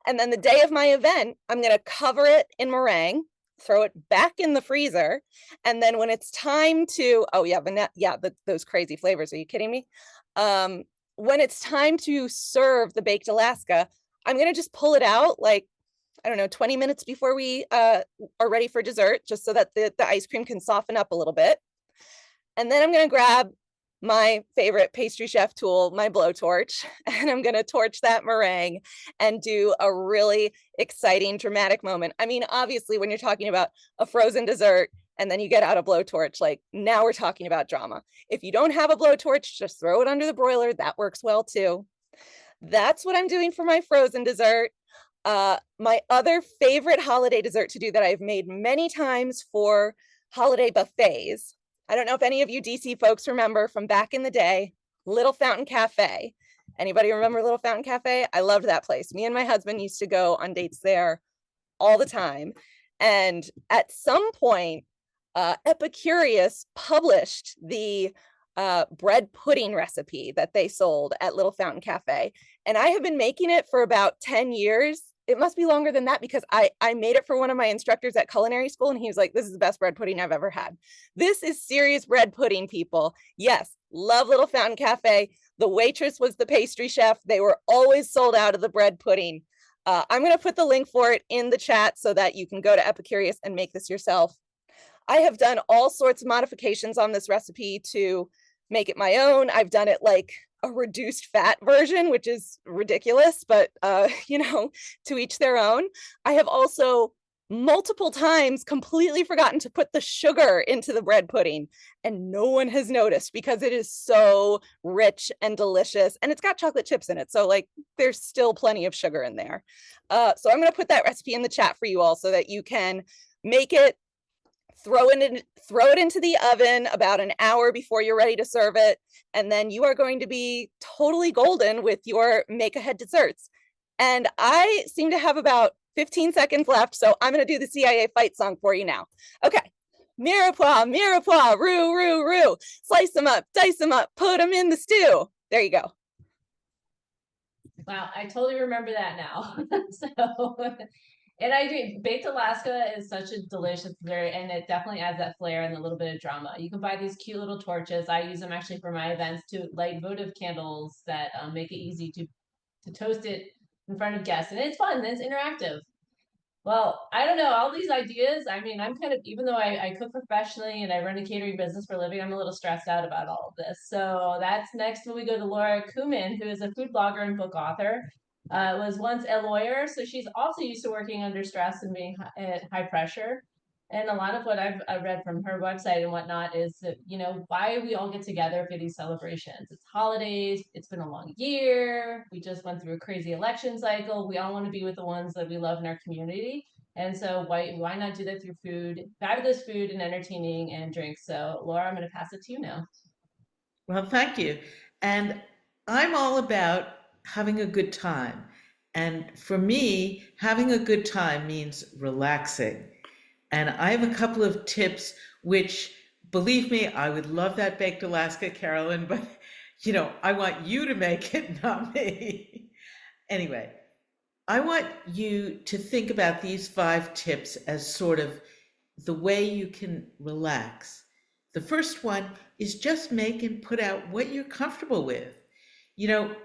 And then the day of my event, I'm gonna cover it in meringue, throw it back in the freezer. And then when it's time to, oh yeah, those crazy flavors, are you kidding me? When it's time to serve the baked Alaska, I'm gonna just pull it out like, I don't know, 20 minutes before we are ready for dessert, just so that the ice cream can soften up a little bit. And then I'm gonna grab my favorite pastry chef tool, my blowtorch, and I'm gonna torch that meringue and do a really exciting, dramatic moment. I mean, obviously, when you're talking about a frozen dessert and then you get out a blowtorch, like now we're talking about drama. If you don't have a blowtorch, just throw it under the broiler. That works well too. That's what I'm doing for my frozen dessert. My other favorite holiday dessert to do that I've made many times for holiday buffets. I don't know if any of you DC folks remember from back in the day, Little Fountain Cafe. Anybody remember Little Fountain Cafe? I loved that place. Me and my husband used to go on dates there all the time. And at some point, Epicurious published the bread pudding recipe that they sold at Little Fountain Cafe. And I have been making it for about 10 years. It must be longer than that, because I made it for one of my instructors at culinary school, and he was like, this is the best bread pudding I've ever had. This is serious bread pudding, people. Yes, love Little Fountain Cafe. The waitress was the pastry chef. They were always sold out of the bread pudding. I'm gonna put the link for it in the chat so that you can go to Epicurious and make this yourself. I have done all sorts of modifications on this recipe to make it my own. I've done it like a reduced fat version, which is ridiculous, but you know, to each their own. I have also multiple times completely forgotten to put the sugar into the bread pudding, and no one has noticed because it is so rich and delicious, and it's got chocolate chips in it, so like there's still plenty of sugar in there. So I'm going to put that recipe in the chat for you all so that you can make it, throw it into the oven about an hour before you're ready to serve it, and then you are going to be totally golden with your make ahead desserts. And I seem to have about 15 seconds left, so I'm going to do the CIA fight song for you now. Okay. Mirepoix, roux, roux, roux. Slice them up, dice them up, put them in the stew. There you go. Wow, I totally remember that now. So, and I agree, baked Alaska is such a delicious dessert, and it definitely adds that flair and a little bit of drama. You can buy these cute little torches. I use them actually for my events to light votive candles that make it easy to toast it in front of guests, and it's fun and it's interactive. Well, I don't know, all these ideas, I mean, I'm kind of, even though I cook professionally and I run a catering business for a living, I'm a little stressed out about all of this. So that's next when we go to Laura Kumin, who is a food blogger and book author. Was once a lawyer, so she's also used to working under stress and being at high pressure. And a lot of what I've read from her website and whatnot is that, you know, why we all get together for these celebrations. It's holidays, it's been a long year, we just went through a crazy election cycle. We all want to be with the ones that we love in our community. And so why not do that through food, fabulous food and entertaining and drinks. So Laura, I'm going to pass it to you now. Well, thank you. And I'm all about having a good time. And for me, having a good time means relaxing. And I have a couple of tips, which, believe me, I would love that baked Alaska, Carolyn, but you know, I want you to make it, not me. Anyway, I want you to think about these 5 tips as sort of the way you can relax. The first one is just make and put out what you're comfortable with. You know,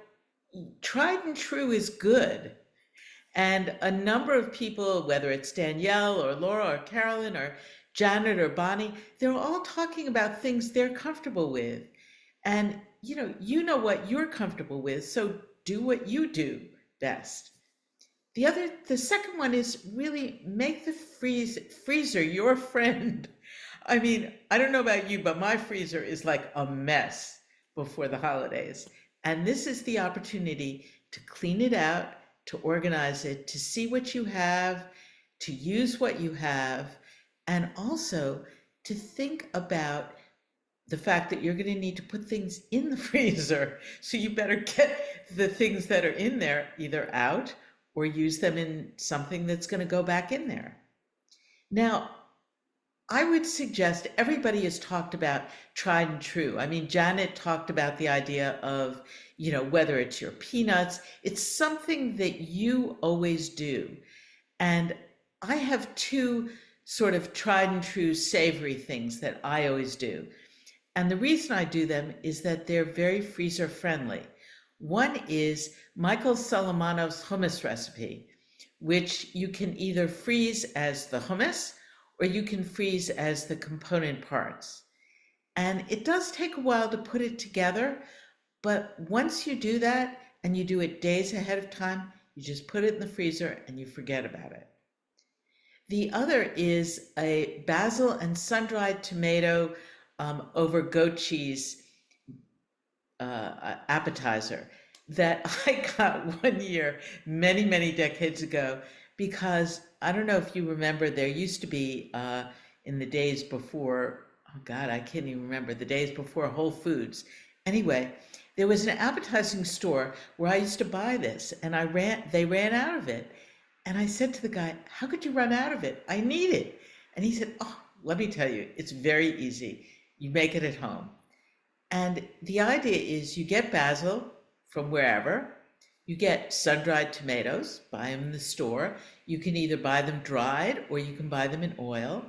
tried and true is good. And a number of people, whether it's Danielle or Laura or Carolyn or Janet or Bonnie, they're all talking about things they're comfortable with. And you know what you're comfortable with, so do what you do best. The second one is really make the freezer your friend. I mean, I don't know about you, but my freezer is like a mess before the holidays. And this is the opportunity to clean it out, to organize it, to see what you have, to use what you have, and also to think about the fact that you're going to need to put things in the freezer. So you better get the things that are in there either out or use them in something that's going to go back in there. Now, I would suggest everybody has talked about tried and true. I mean, Janet talked about the idea of, whether it's your peanuts, it's something that you always do. And I have 2 sort of tried and true savory things that I always do. And the reason I do them is that they're very freezer friendly. One is Michael Solomonov's hummus recipe, which you can either freeze as the hummus or you can freeze as the component parts. And it does take a while to put it together, but once you do that and you do it days ahead of time, you just put it in the freezer and you forget about it. The other is a basil and sun-dried tomato over goat cheese appetizer that I got one year, many, many decades ago, because I don't know if you remember, there used to be in the days before, oh God, I can't even remember, the days before Whole Foods. Anyway, there was an appetizing store where I used to buy this, and they ran out of it. And I said to the guy, how could you run out of it? I need it. And he said, oh, let me tell you, it's very easy. You make it at home. And the idea is you get basil from wherever, you get sun-dried tomatoes, buy them in the store. You can either buy them dried or you can buy them in oil.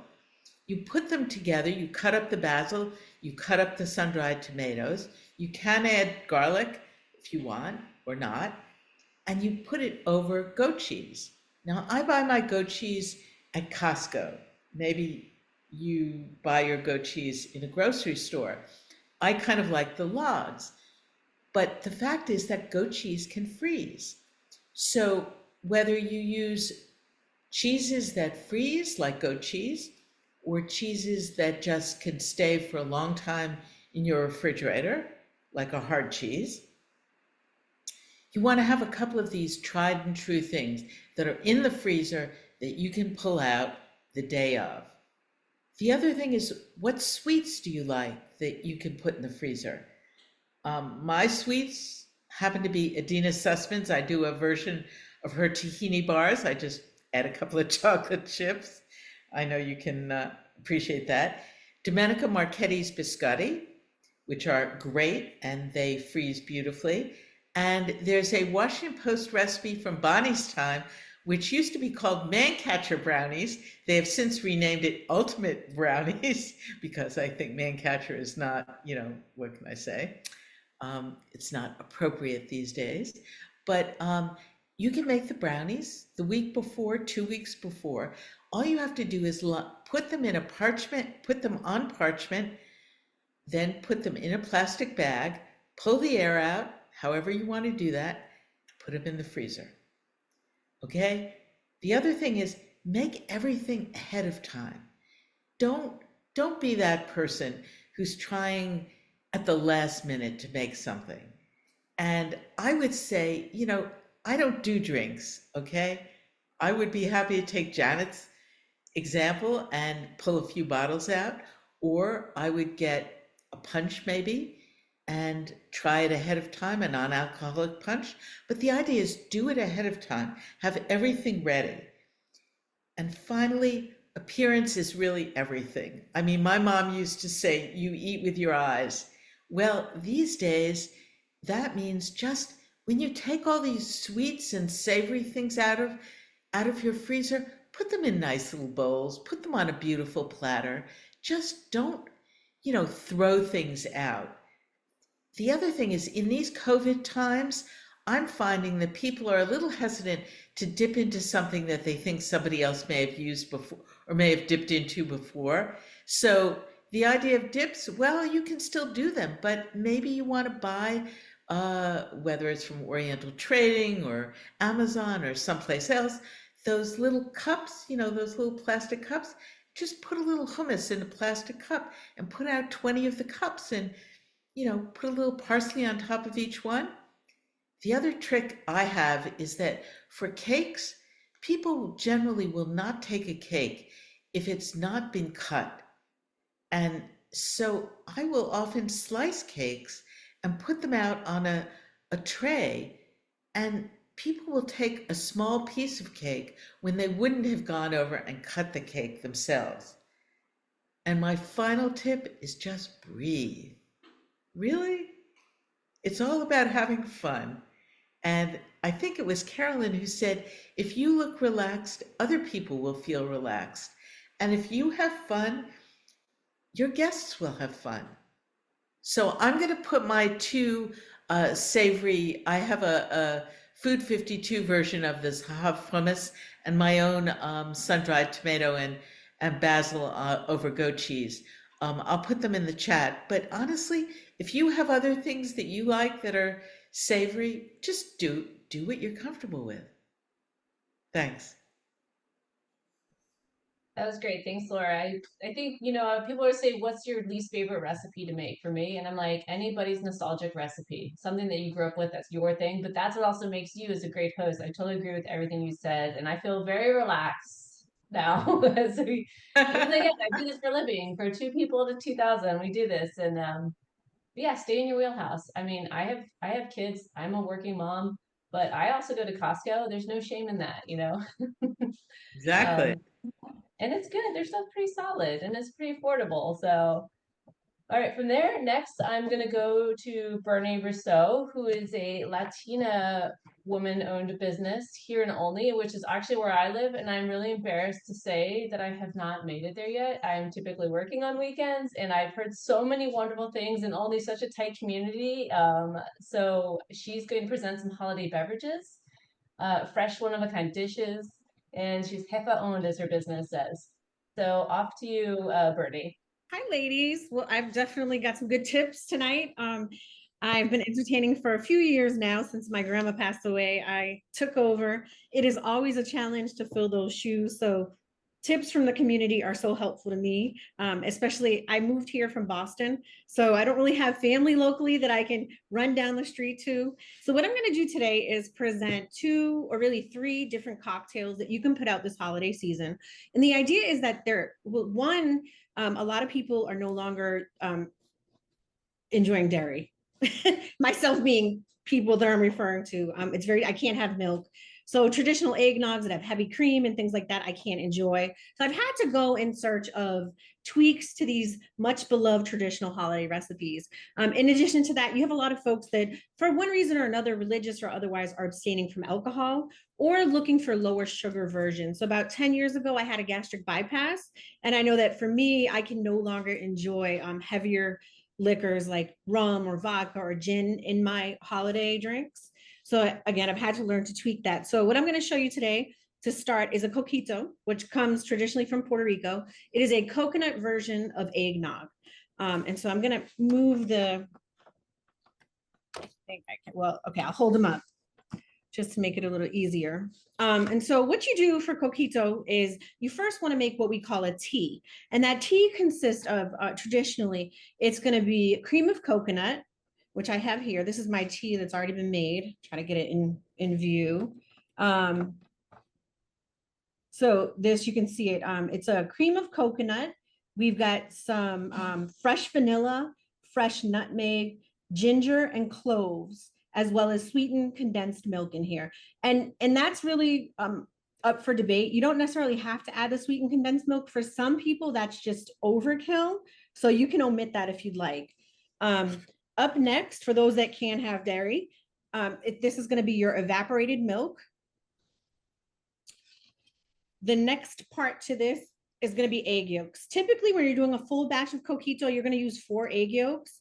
You put them together, you cut up the basil, you cut up the sun-dried tomatoes. You can add garlic if you want or not, and you put it over goat cheese. Now, I buy my goat cheese at Costco. Maybe you buy your goat cheese in a grocery store. I kind of like the logs, but the fact is that goat cheese can freeze. So whether you use cheeses that freeze, like goat cheese, or cheeses that just can stay for a long time in your refrigerator, like a hard cheese. You want to have a couple of these tried and true things that are in the freezer that you can pull out the day of. The other thing is, what sweets do you like that you can put in the freezer? My sweets happen to be Adina Sussman's. I do a version of her tahini bars. I just add a couple of chocolate chips. I know you can appreciate that. Domenica Marchetti's biscotti, which are great and they freeze beautifully. And there's a Washington Post recipe from Bonnie's time, which used to be called Man-Catcher brownies. They have since renamed it Ultimate Brownies because I think Man-Catcher is not, what can I say? It's not appropriate these days. But you can make the brownies the week before, 2 weeks before. All you have to do is put them in a parchment, put them on parchment, then put them in a plastic bag, pull the air out, however you want to do that, put them in the freezer. Okay? The other thing is make everything ahead of time. Don't be that person who's trying at the last minute to make something. And I would say, I don't do drinks, okay? I would be happy to take Janet's example and pull a few bottles out, or I would get a punch maybe and try it ahead of time, a non-alcoholic punch. But the idea is do it ahead of time, have everything ready. And finally, appearance is really everything. I mean, my mom used to say, you eat with your eyes. Well, these days, that means just when you take all these sweets and savory things out of your freezer, put them in nice little bowls, put them on a beautiful platter. Just don't, throw things out. The other thing is, in these COVID times, I'm finding that people are a little hesitant to dip into something that they think somebody else may have used before or may have dipped into before. So the idea of dips, well, you can still do them, but maybe you want to buy, whether it's from Oriental Trading or Amazon or someplace else, those little cups, those little plastic cups. Just put a little hummus in a plastic cup and put out 20 of the cups and put a little parsley on top of each one. The other trick I have is that for cakes, people generally will not take a cake if it's not been cut. And so I will often slice cakes and put them out on a tray, and people will take a small piece of cake when they wouldn't have gone over and cut the cake themselves. And my final tip is just breathe. Really? It's all about having fun. And I think it was Carolyn who said, if you look relaxed, other people will feel relaxed. And if you have fun, your guests will have fun. So I'm going to put my two savory, I have a Food 52 version of this hummus and my own sun-dried tomato and basil over goat cheese. I'll put them in the chat. But honestly, if you have other things that you like that are savory, just do what you're comfortable with. Thanks. That was great. Thanks, Laura. I think, people always say, what's your least favorite recipe to make for me? And I'm like, anybody's nostalgic recipe, something that you grew up with, that's your thing. But that's what also makes you as a great host. I totally agree with everything you said. And I feel very relaxed now. Because again, I do this for a living. For two people to 2,000, we do this. And yeah, stay in your wheelhouse. I mean, I have kids. I'm a working mom. But I also go to Costco. There's no shame in that, Exactly. And it's good. They're still pretty solid and it's pretty affordable. So, all right, from there, next, I'm going to go to Bernie Rousseau, who is a Latina woman-owned business here in Olney, which is actually where I live. And I'm really embarrassed to say that I have not made it there yet. I'm typically working on weekends, and I've heard so many wonderful things, and Olney such a tight community. So she's going to present some holiday beverages, fresh one-of-a-kind dishes, and she's Jefa owned, as her business says. So off to you, Bernie. Hi, ladies. Well, I've definitely got some good tips tonight. I've been entertaining for a few years now since my grandma passed away. I took over. It is always a challenge to fill those shoes. So tips from the community are so helpful to me, especially I moved here from Boston. So I don't really have family locally that I can run down the street to. So what I'm going to do today is present 2 or really 3 different cocktails that you can put out this holiday season. And the idea is that a lot of people are no longer enjoying dairy. Myself being people that I'm referring to. I can't have milk. So traditional eggnogs that have heavy cream and things like that, I can't enjoy. So I've had to go in search of tweaks to these much beloved traditional holiday recipes. In addition to that, you have a lot of folks that for one reason or another, religious or otherwise, are abstaining from alcohol or looking for lower sugar versions. So about 10 years ago, I had a gastric bypass. And I know that for me, I can no longer enjoy heavier liquors like rum or vodka or gin in my holiday drinks. So again, I've had to learn to tweak that. So what I'm going to show you today to start is a coquito, which comes traditionally from Puerto Rico. It is a coconut version of eggnog. And so I'm going to move I'll hold them up just to make it a little easier. And so what you do for coquito is you first want to make what we call a tea. And that tea consists of, traditionally, it's going to be cream of coconut, which I have here. This is my tea that's already been made. Try to get it in view. So this, you can see it. It's a cream of coconut. We've got some fresh vanilla, fresh nutmeg, ginger, and cloves, as well as sweetened condensed milk in here. And that's really up for debate. You don't necessarily have to add the sweetened condensed milk. For some people, that's just overkill. So you can omit that if you'd like. Up next, for those that can have dairy, this is going to be your evaporated milk. The next part to this is going to be egg yolks. Typically, when you're doing a full batch of coquito, you're going to use 4 egg yolks.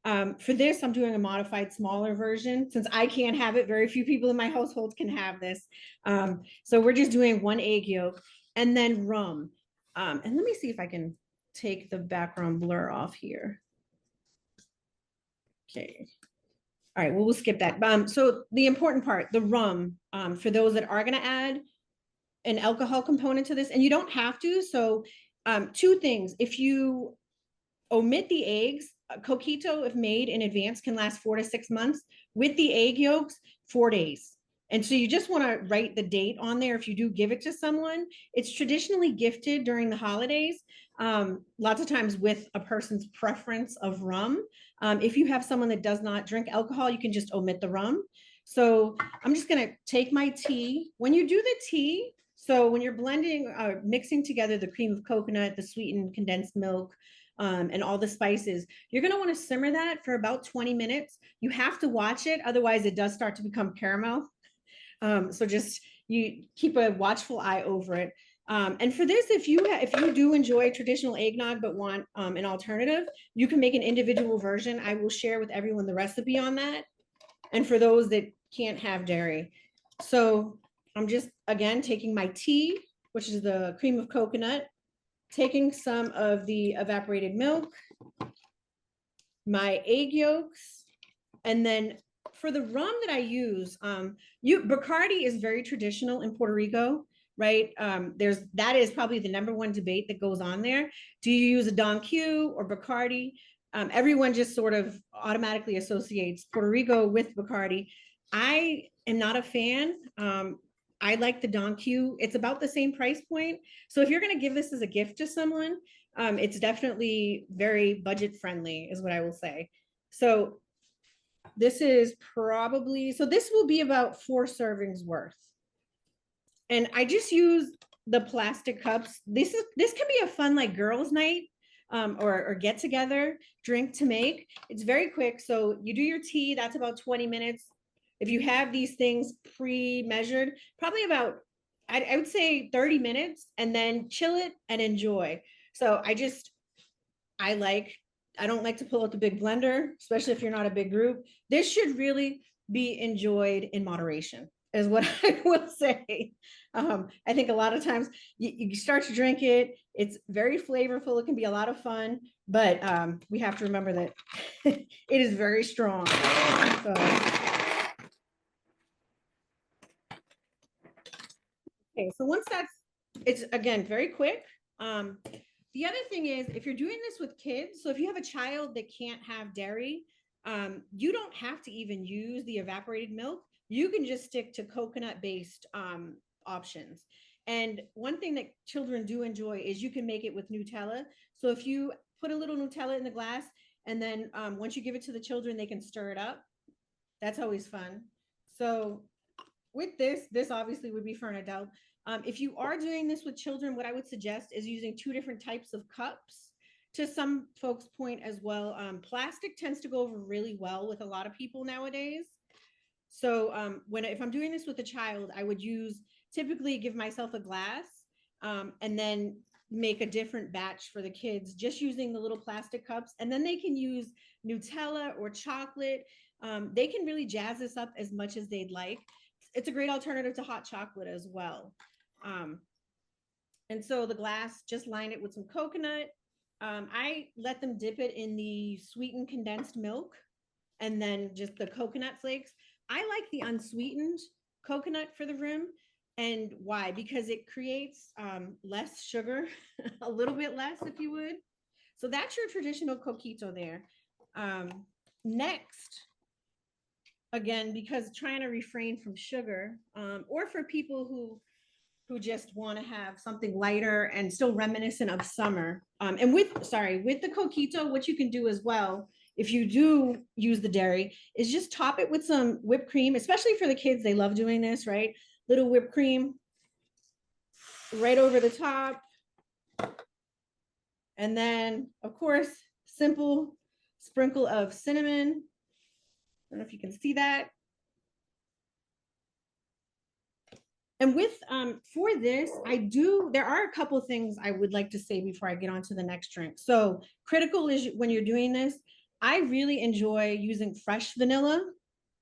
For this, I'm doing a modified, smaller version. Since I can't have it, very few people in my household can have this. So we're just doing 1 egg yolk and then rum. And let me see if I can take the background blur off here. Okay. All right, well, we'll skip that. So the important part, the rum, for those that are going to add an alcohol component to this, and you don't have to. So 2 things. If you omit the eggs, coquito, if made in advance, can last 4 to 6 months. With the egg yolks, 4 days. And so you just want to write the date on there if you do give it to someone. It's traditionally gifted during the holidays, lots of times with a person's preference of rum. If you have someone that does not drink alcohol, you can just omit the rum. So I'm just going to take my tea. When you do the tea, so when you're blending, mixing together the cream of coconut, the sweetened condensed milk, and all the spices, you're going to want to simmer that for about 20 minutes. You have to watch it, otherwise it does start to become caramel. So just you keep a watchful eye over it. And for this, if you do enjoy traditional eggnog but want an alternative, you can make an individual version. I will share with everyone the recipe on that. And for those that can't have dairy. So I'm just, again, taking my tea, which is the cream of coconut, taking some of the evaporated milk, my egg yolks, and then for the rum that I use, Bacardi is very traditional in Puerto Rico, right? That is probably the #1 debate that goes on there. Do you use a Don Q or Bacardi? Everyone just sort of automatically associates Puerto Rico with Bacardi. I am not a fan. I like the Don Q. It's about the same price point. So if you're going to give this as a gift to someone, it's definitely very budget friendly is what I will say. So this is this will be about 4 servings worth. And I just use the plastic cups. This can be a fun like girls' night or get together drink to make. It's very quick. So you do your tea, that's about 20 minutes. If you have these things pre-measured, probably about, I would say 30 minutes, and then chill it and enjoy. So I don't like to pull out the big blender, especially if you're not a big group. This should really be enjoyed in moderation. is what I will say. I think a lot of times you start to drink it, it's very flavorful, it can be a lot of fun, but we have to remember that it is very strong. So. Okay, so once it's again very quick. The other thing is, if you're doing this with kids, so if you have a child that can't have dairy, you don't have to even use the evaporated milk. You can just stick to coconut-based options. And one thing that children do enjoy is you can make it with Nutella. So if you put a little Nutella in the glass, and then once you give it to the children, they can stir it up. That's always fun. So with this obviously would be for an adult. If you are doing this with children, what I would suggest is using 2 different types of cups. To some folks' point as well, plastic tends to go over really well with a lot of people nowadays. So if I'm doing this with a child, I would typically give myself a glass and then make a different batch for the kids, just using the little plastic cups. And then they can use Nutella or chocolate. They can really jazz this up as much as they'd like. It's a great alternative to hot chocolate as well. And so the glass, just line it with some coconut. I let them dip it in the sweetened condensed milk and then just the coconut flakes. I like the unsweetened coconut for the rim. And why? Because it creates less sugar, a little bit less, if you would. So that's your traditional coquito there. Next, again, because trying to refrain from sugar, or for people who just want to have something lighter and still reminiscent of summer. And with the coquito, what you can do as well, if you do use the dairy, is just top it with some whipped cream, especially for the kids. They love doing this, right? Little whipped cream right over the top. And then, of course, simple sprinkle of cinnamon. I don't know if you can see that. And with for this, there are a couple of things I would like to say before I get on to the next drink. So critical is when you're doing this, I really enjoy using fresh vanilla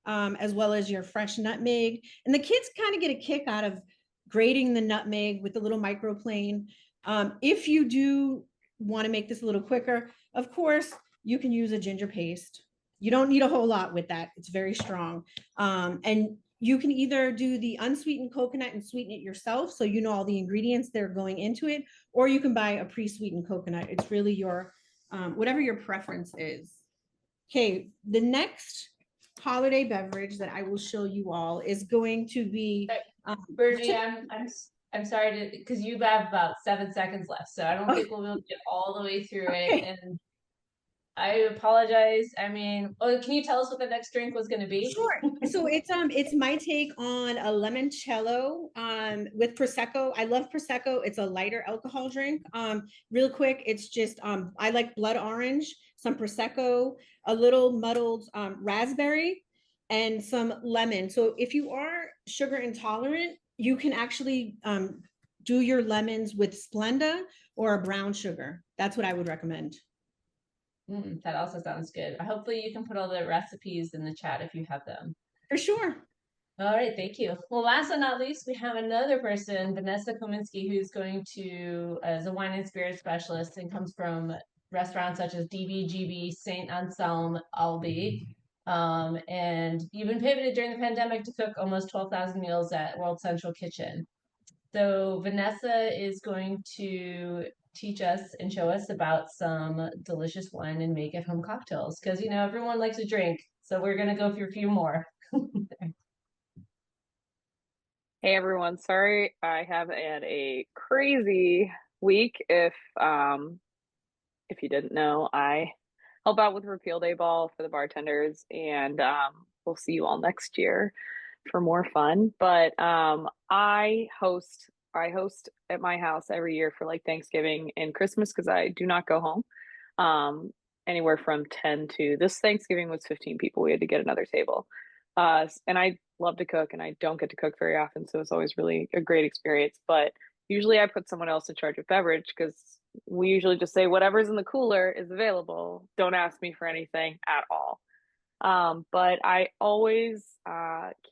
as well as your fresh nutmeg. And the kids kind of get a kick out of grating the nutmeg with the little microplane. If you do want to make this a little quicker, of course, you can use a ginger paste. You don't need a whole lot with that. It's very strong. And you can either do the unsweetened coconut and sweeten it yourself, so you know all the ingredients that are going into it, or you can buy a pre-sweetened coconut. It's really your, whatever your preference is. Okay, the next holiday beverage that I will show you all is going to be. Bergie, I'm sorry to, because you have about 7 seconds left, so I don't think we'll be able to get all the way through it. And I apologize. I mean, can you tell us what the next drink was going to be? Sure. So it's my take on a limoncello with prosecco. I love prosecco. It's a lighter alcohol drink. Real quick, it's just I like blood orange, some prosecco, a little muddled raspberry, and some lemon. So if you are sugar intolerant, you can actually do your lemons with Splenda or a brown sugar. That's what I would recommend. That also sounds good. Hopefully you can put all the recipes in the chat if you have them. For sure. All right, thank you. Well, last but not least, we have another person, Vanessa Kominski, who's going to, as a wine and spirit specialist, and comes from restaurants such as DBGB, Saint Anselm, Albi. And you've been pivoted during the pandemic to cook almost 12,000 meals at World Central Kitchen. So Vanessa is going to teach us and show us about some delicious wine and make at home cocktails, because everyone likes to drink, so we're going to go through a few more. Hey everyone, sorry I have had a crazy week. If you didn't know, I help out with Repeal Day Ball for the bartenders, and we'll see you all next year for more fun. But I host at my house every year for like Thanksgiving and Christmas, because I do not go home. Anywhere from 10 to this Thanksgiving was 15 people. We had to get another table. And I love to cook, and I don't get to cook very often, so it's always really a great experience. But usually I put someone else in charge of beverage, because we usually just say whatever's in the cooler is available. Don't ask me for anything at all. But I always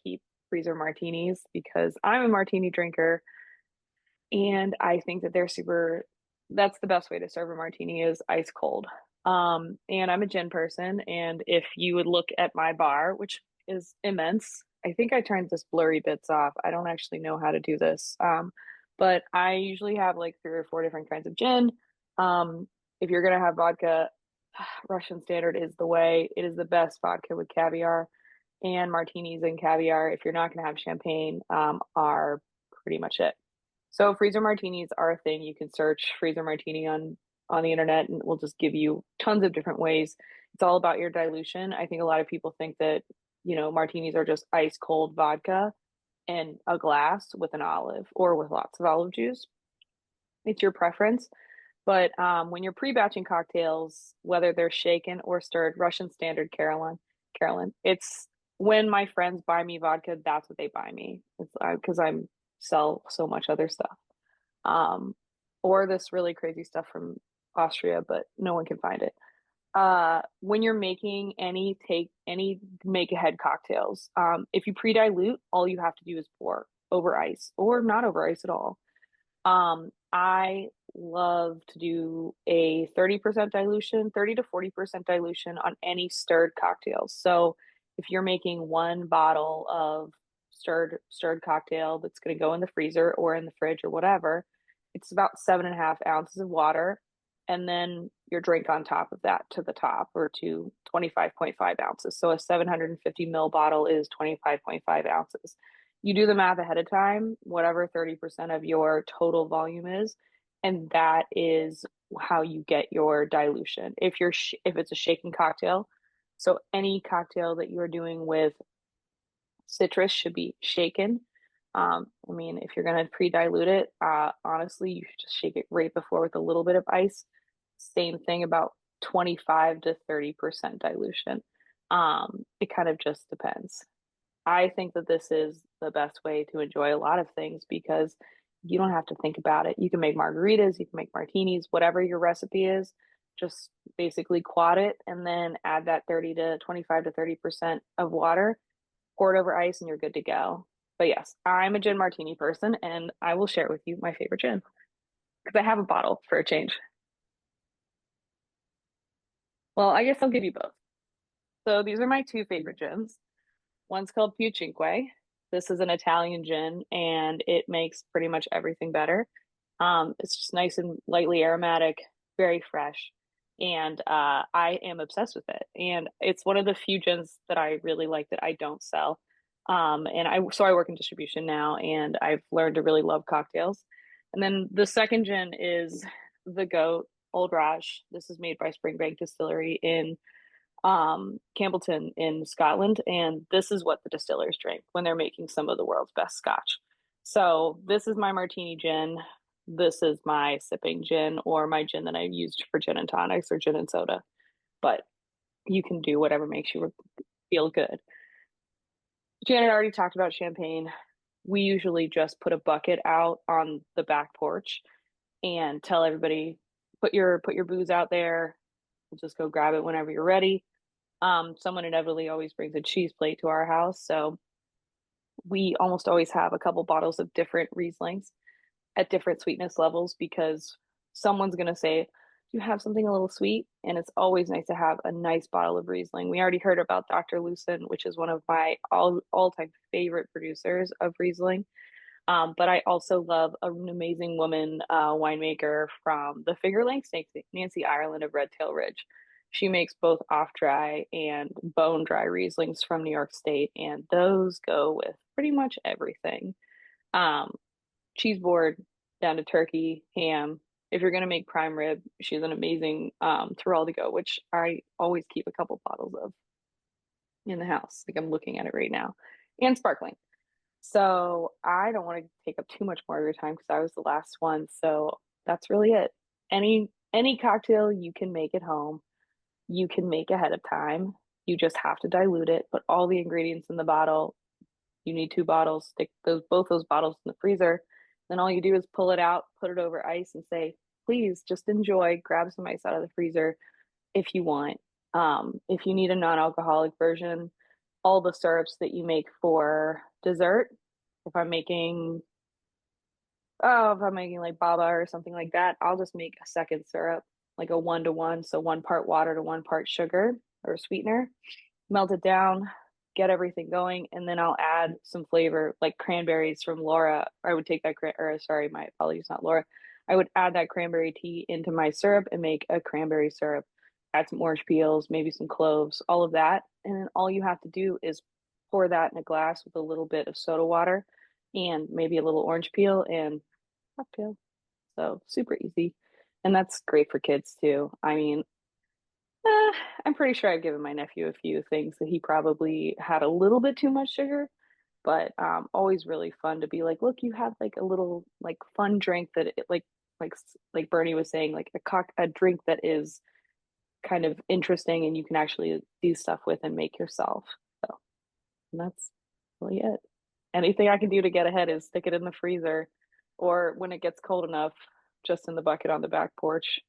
keep freezer martinis because I'm a martini drinker and I think that that's the best way to serve a martini is ice cold. And I'm a gin person, and if you would look at my bar, which is immense, I think I turned this blurry bits off. I don't actually know how to do this. But I usually have like 3 or 4 different kinds of gin. If you're gonna have vodka, Russian Standard is the way. It is the best vodka with caviar, and martinis and caviar, if you're not gonna have champagne, are pretty much it. So freezer martinis are a thing. You can search freezer martini on the internet and it will just give you tons of different ways. It's all about your dilution. I think a lot of people think that, martinis are just ice cold vodka in a glass with an olive or with lots of olive juice. It's your preference. But when you're pre-batching cocktails, whether they're shaken or stirred, Russian Standard, Carolyn, it's when my friends buy me vodka, that's what they buy me. It's because I sell so much other stuff, or this really crazy stuff from Austria, but no one can find it. When you're making any make ahead cocktails, if you pre-dilute, all you have to do is pour over ice or not over ice at all. I love to do a 30% dilution, 30 to 40% dilution on any stirred cocktails. So if you're making 1 bottle of stirred cocktail that's going to go in the freezer or in the fridge or whatever, it's about 7.5 ounces of water, and then your drink on top of that to the top, or to 25.5 ounces. So a 750 ml bottle is 25.5 ounces. You do the math ahead of time, whatever 30% of your total volume is, and that is how you get your dilution. If it's a shaken cocktail, so any cocktail that you're doing with citrus should be shaken. If you're gonna pre-dilute it, honestly, you should just shake it right before with a little bit of ice. Same thing, about 25 to 30% dilution. It kind of just depends. I think that this is the best way to enjoy a lot of things because you don't have to think about it. You can make margaritas, you can make martinis, whatever your recipe is, just basically quad it and then add that 25 to 30% of water, pour it over ice, and you're good to go. But yes, I'm a gin martini person, and I will share with you my favorite gin because I have a bottle for a change. Well, I guess I'll give you both. So these are my 2 favorite gins. One's called Più Cinque. This is an Italian gin, and it makes pretty much everything better. It's just nice and lightly aromatic, very fresh, and I am obsessed with it. And it's one of the few gins that I really like that I don't sell. So I work in distribution now, and I've learned to really love cocktails. And then the second gin is the GOAT, Old Raj. This is made by Springbank Distillery in Campbellton in Scotland, and this is what the distillers drink when they're making some of the world's best scotch. So this is my martini gin. This is my sipping gin, or my gin that I've used for gin and tonics or gin and soda. But you can do whatever makes you feel good. Janet already talked about champagne. We usually just put a bucket out on the back porch and tell everybody, put your booze out there. We'll just go grab it whenever you're ready. Someone inevitably always brings a cheese plate to our house, so we almost always have a couple bottles of different Rieslings at different sweetness levels because someone's gonna say, "Do you have something a little sweet?" And it's always nice to have a nice bottle of Riesling. We already heard about Dr. Lucen, which is one of my all-time favorite producers of Riesling. But I also love an amazing woman winemaker from the Finger Lakes, Nancy Ireland of Red Tail Ridge. She makes both off-dry and bone-dry Rieslings from New York State, and those go with pretty much everything. Cheese board down to turkey, ham. If you're gonna make prime rib, she has an amazing Tyrrell to go, which I always keep a couple bottles of in the house. Like I'm looking at it right now, and sparkling. So I don't want to take up too much more of your time because I was the last one. So that's really it. Any cocktail you can make at home, you can make ahead of time. You just have to dilute it. Put all the ingredients in the bottle. You need 2 bottles. Stick both those bottles in the freezer. Then all you do is pull it out, put it over ice, and say, "Please just enjoy." Grab some ice out of the freezer if you want. If you need a non-alcoholic version, all the syrups that you make for dessert. If I'm making like baba or something like that, I'll just make a second syrup, like a 1-to-1, so 1 part water to 1 part sugar or sweetener, melt it down, get everything going, and then I'll add some flavor like cranberries from Laura. I would take that my apologies, not Laura. I would add that cranberry tea into my syrup and make a cranberry syrup. Add some orange peels, maybe some cloves, all of that. And then all you have to do is pour that in a glass with a little bit of soda water and maybe a little orange peel and cocktail. So super easy. And that's great for kids too. I mean, I'm pretty sure I've given my nephew a few things that he probably had a little bit too much sugar, but always really fun to be like, look, you have like a little like fun drink that like Bernie was saying, like a drink that is kind of interesting and you can actually do stuff with and make yourself. So and that's really it. Anything I can do to get ahead is stick it in the freezer, or when it gets cold enough, just in the bucket on the back porch.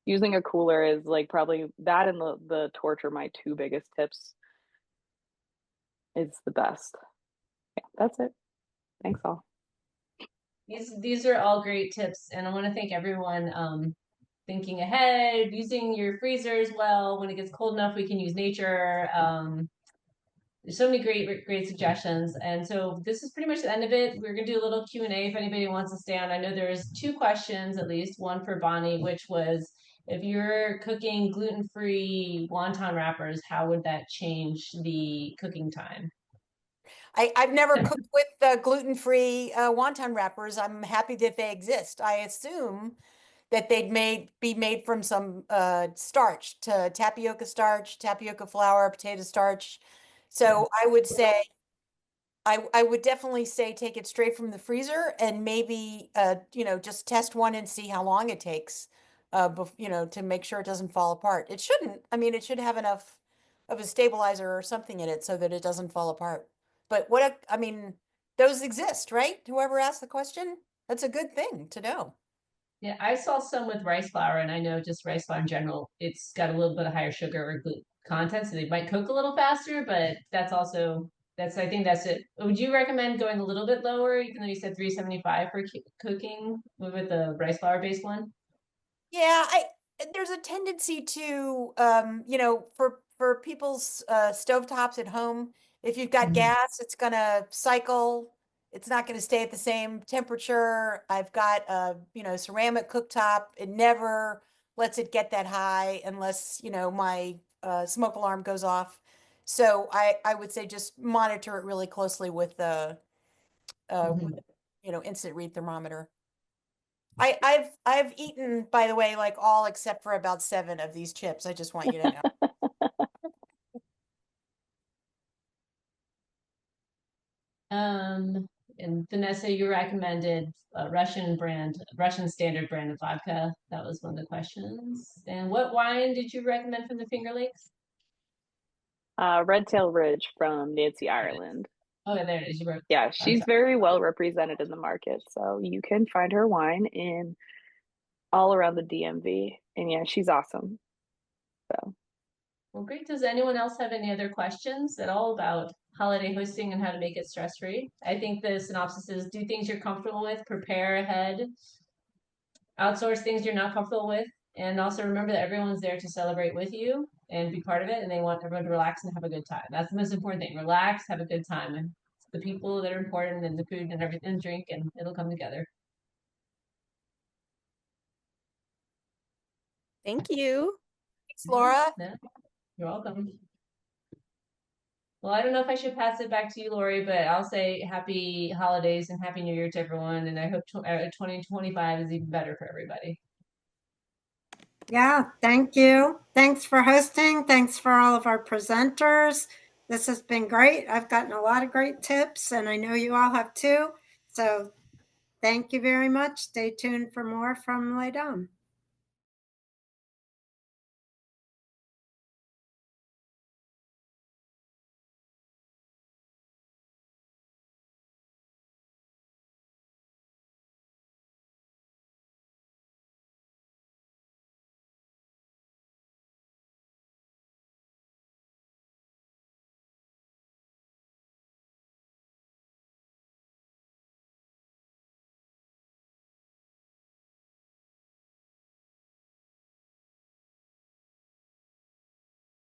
Using a cooler is like probably that, and the torch are my 2 biggest tips. It's the best. Yeah, that's it. Thanks all. These are all great tips, and I want to thank everyone thinking ahead, using your freezers well. When it gets cold enough, we can use nature. There's so many great suggestions, and so this is pretty much the end of it. We're gonna do a little Q&A if anybody wants to stay on. I know there's 2 questions, at least one for Bonnie, which was, if you're cooking gluten-free wonton wrappers, how would that change the cooking time? I've never cooked with gluten-free wonton wrappers. I'm happy that they exist. I assume that they'd be made from some starch, to tapioca starch, tapioca flour, potato starch. So I would say, I would definitely say take it straight from the freezer and maybe just test one and see how long it takes, to make sure it doesn't fall apart. It shouldn't. I mean, it should have enough of a stabilizer or something in it so that it doesn't fall apart. But I mean, those exist, right? Whoever asked the question, that's a good thing to know. Yeah, I saw some with rice flour, and I know just rice flour in general, it's got a little bit of higher sugar or gluten content, so they might cook a little faster, but I think that's it. Would you recommend going a little bit lower, even though you said 375 for cooking with the rice flour based one? Yeah, there's a tendency to for people's stovetops at home, if you've got gas, it's gonna cycle. It's not gonna stay at the same temperature. I've got a ceramic cooktop. It never lets it get that high unless my smoke alarm goes off. So I would say just monitor it really closely with the instant read thermometer. I've eaten, by the way, like all except for about 7 of these chips. I just want you to know. And Vanessa, you recommended Russian standard brand of vodka. That was one of the questions. And what wine did you recommend from the Finger Lakes? Red Tail Ridge from Nancy Ireland. Oh, there it is. You wrote. Yeah, she's very well represented in the market, so you can find her wine in all around the DMV. And yeah, she's awesome. So, well, great. Does anyone else have any other questions at all about holiday hosting and how to make it stress-free? I think the synopsis is do things you're comfortable with, prepare ahead, outsource things you're not comfortable with, and also remember that everyone's there to celebrate with you and be part of it, and they want everyone to relax and have a good time. That's the most important thing. Relax, have a good time, and it's the people that are important, and the food and everything, and drink, and it'll come together. Thank you. Thanks, Laura. Yeah, you're welcome. Well, I don't know if I should pass it back to you, Lori, but I'll say happy holidays and happy New Year to everyone, and I hope 2025 is even better for everybody. Yeah, thank you. Thanks for hosting. Thanks for all of our presenters. This has been great. I've gotten a lot of great tips, and I know you all have too. So thank you very much. Stay tuned for more from Dame.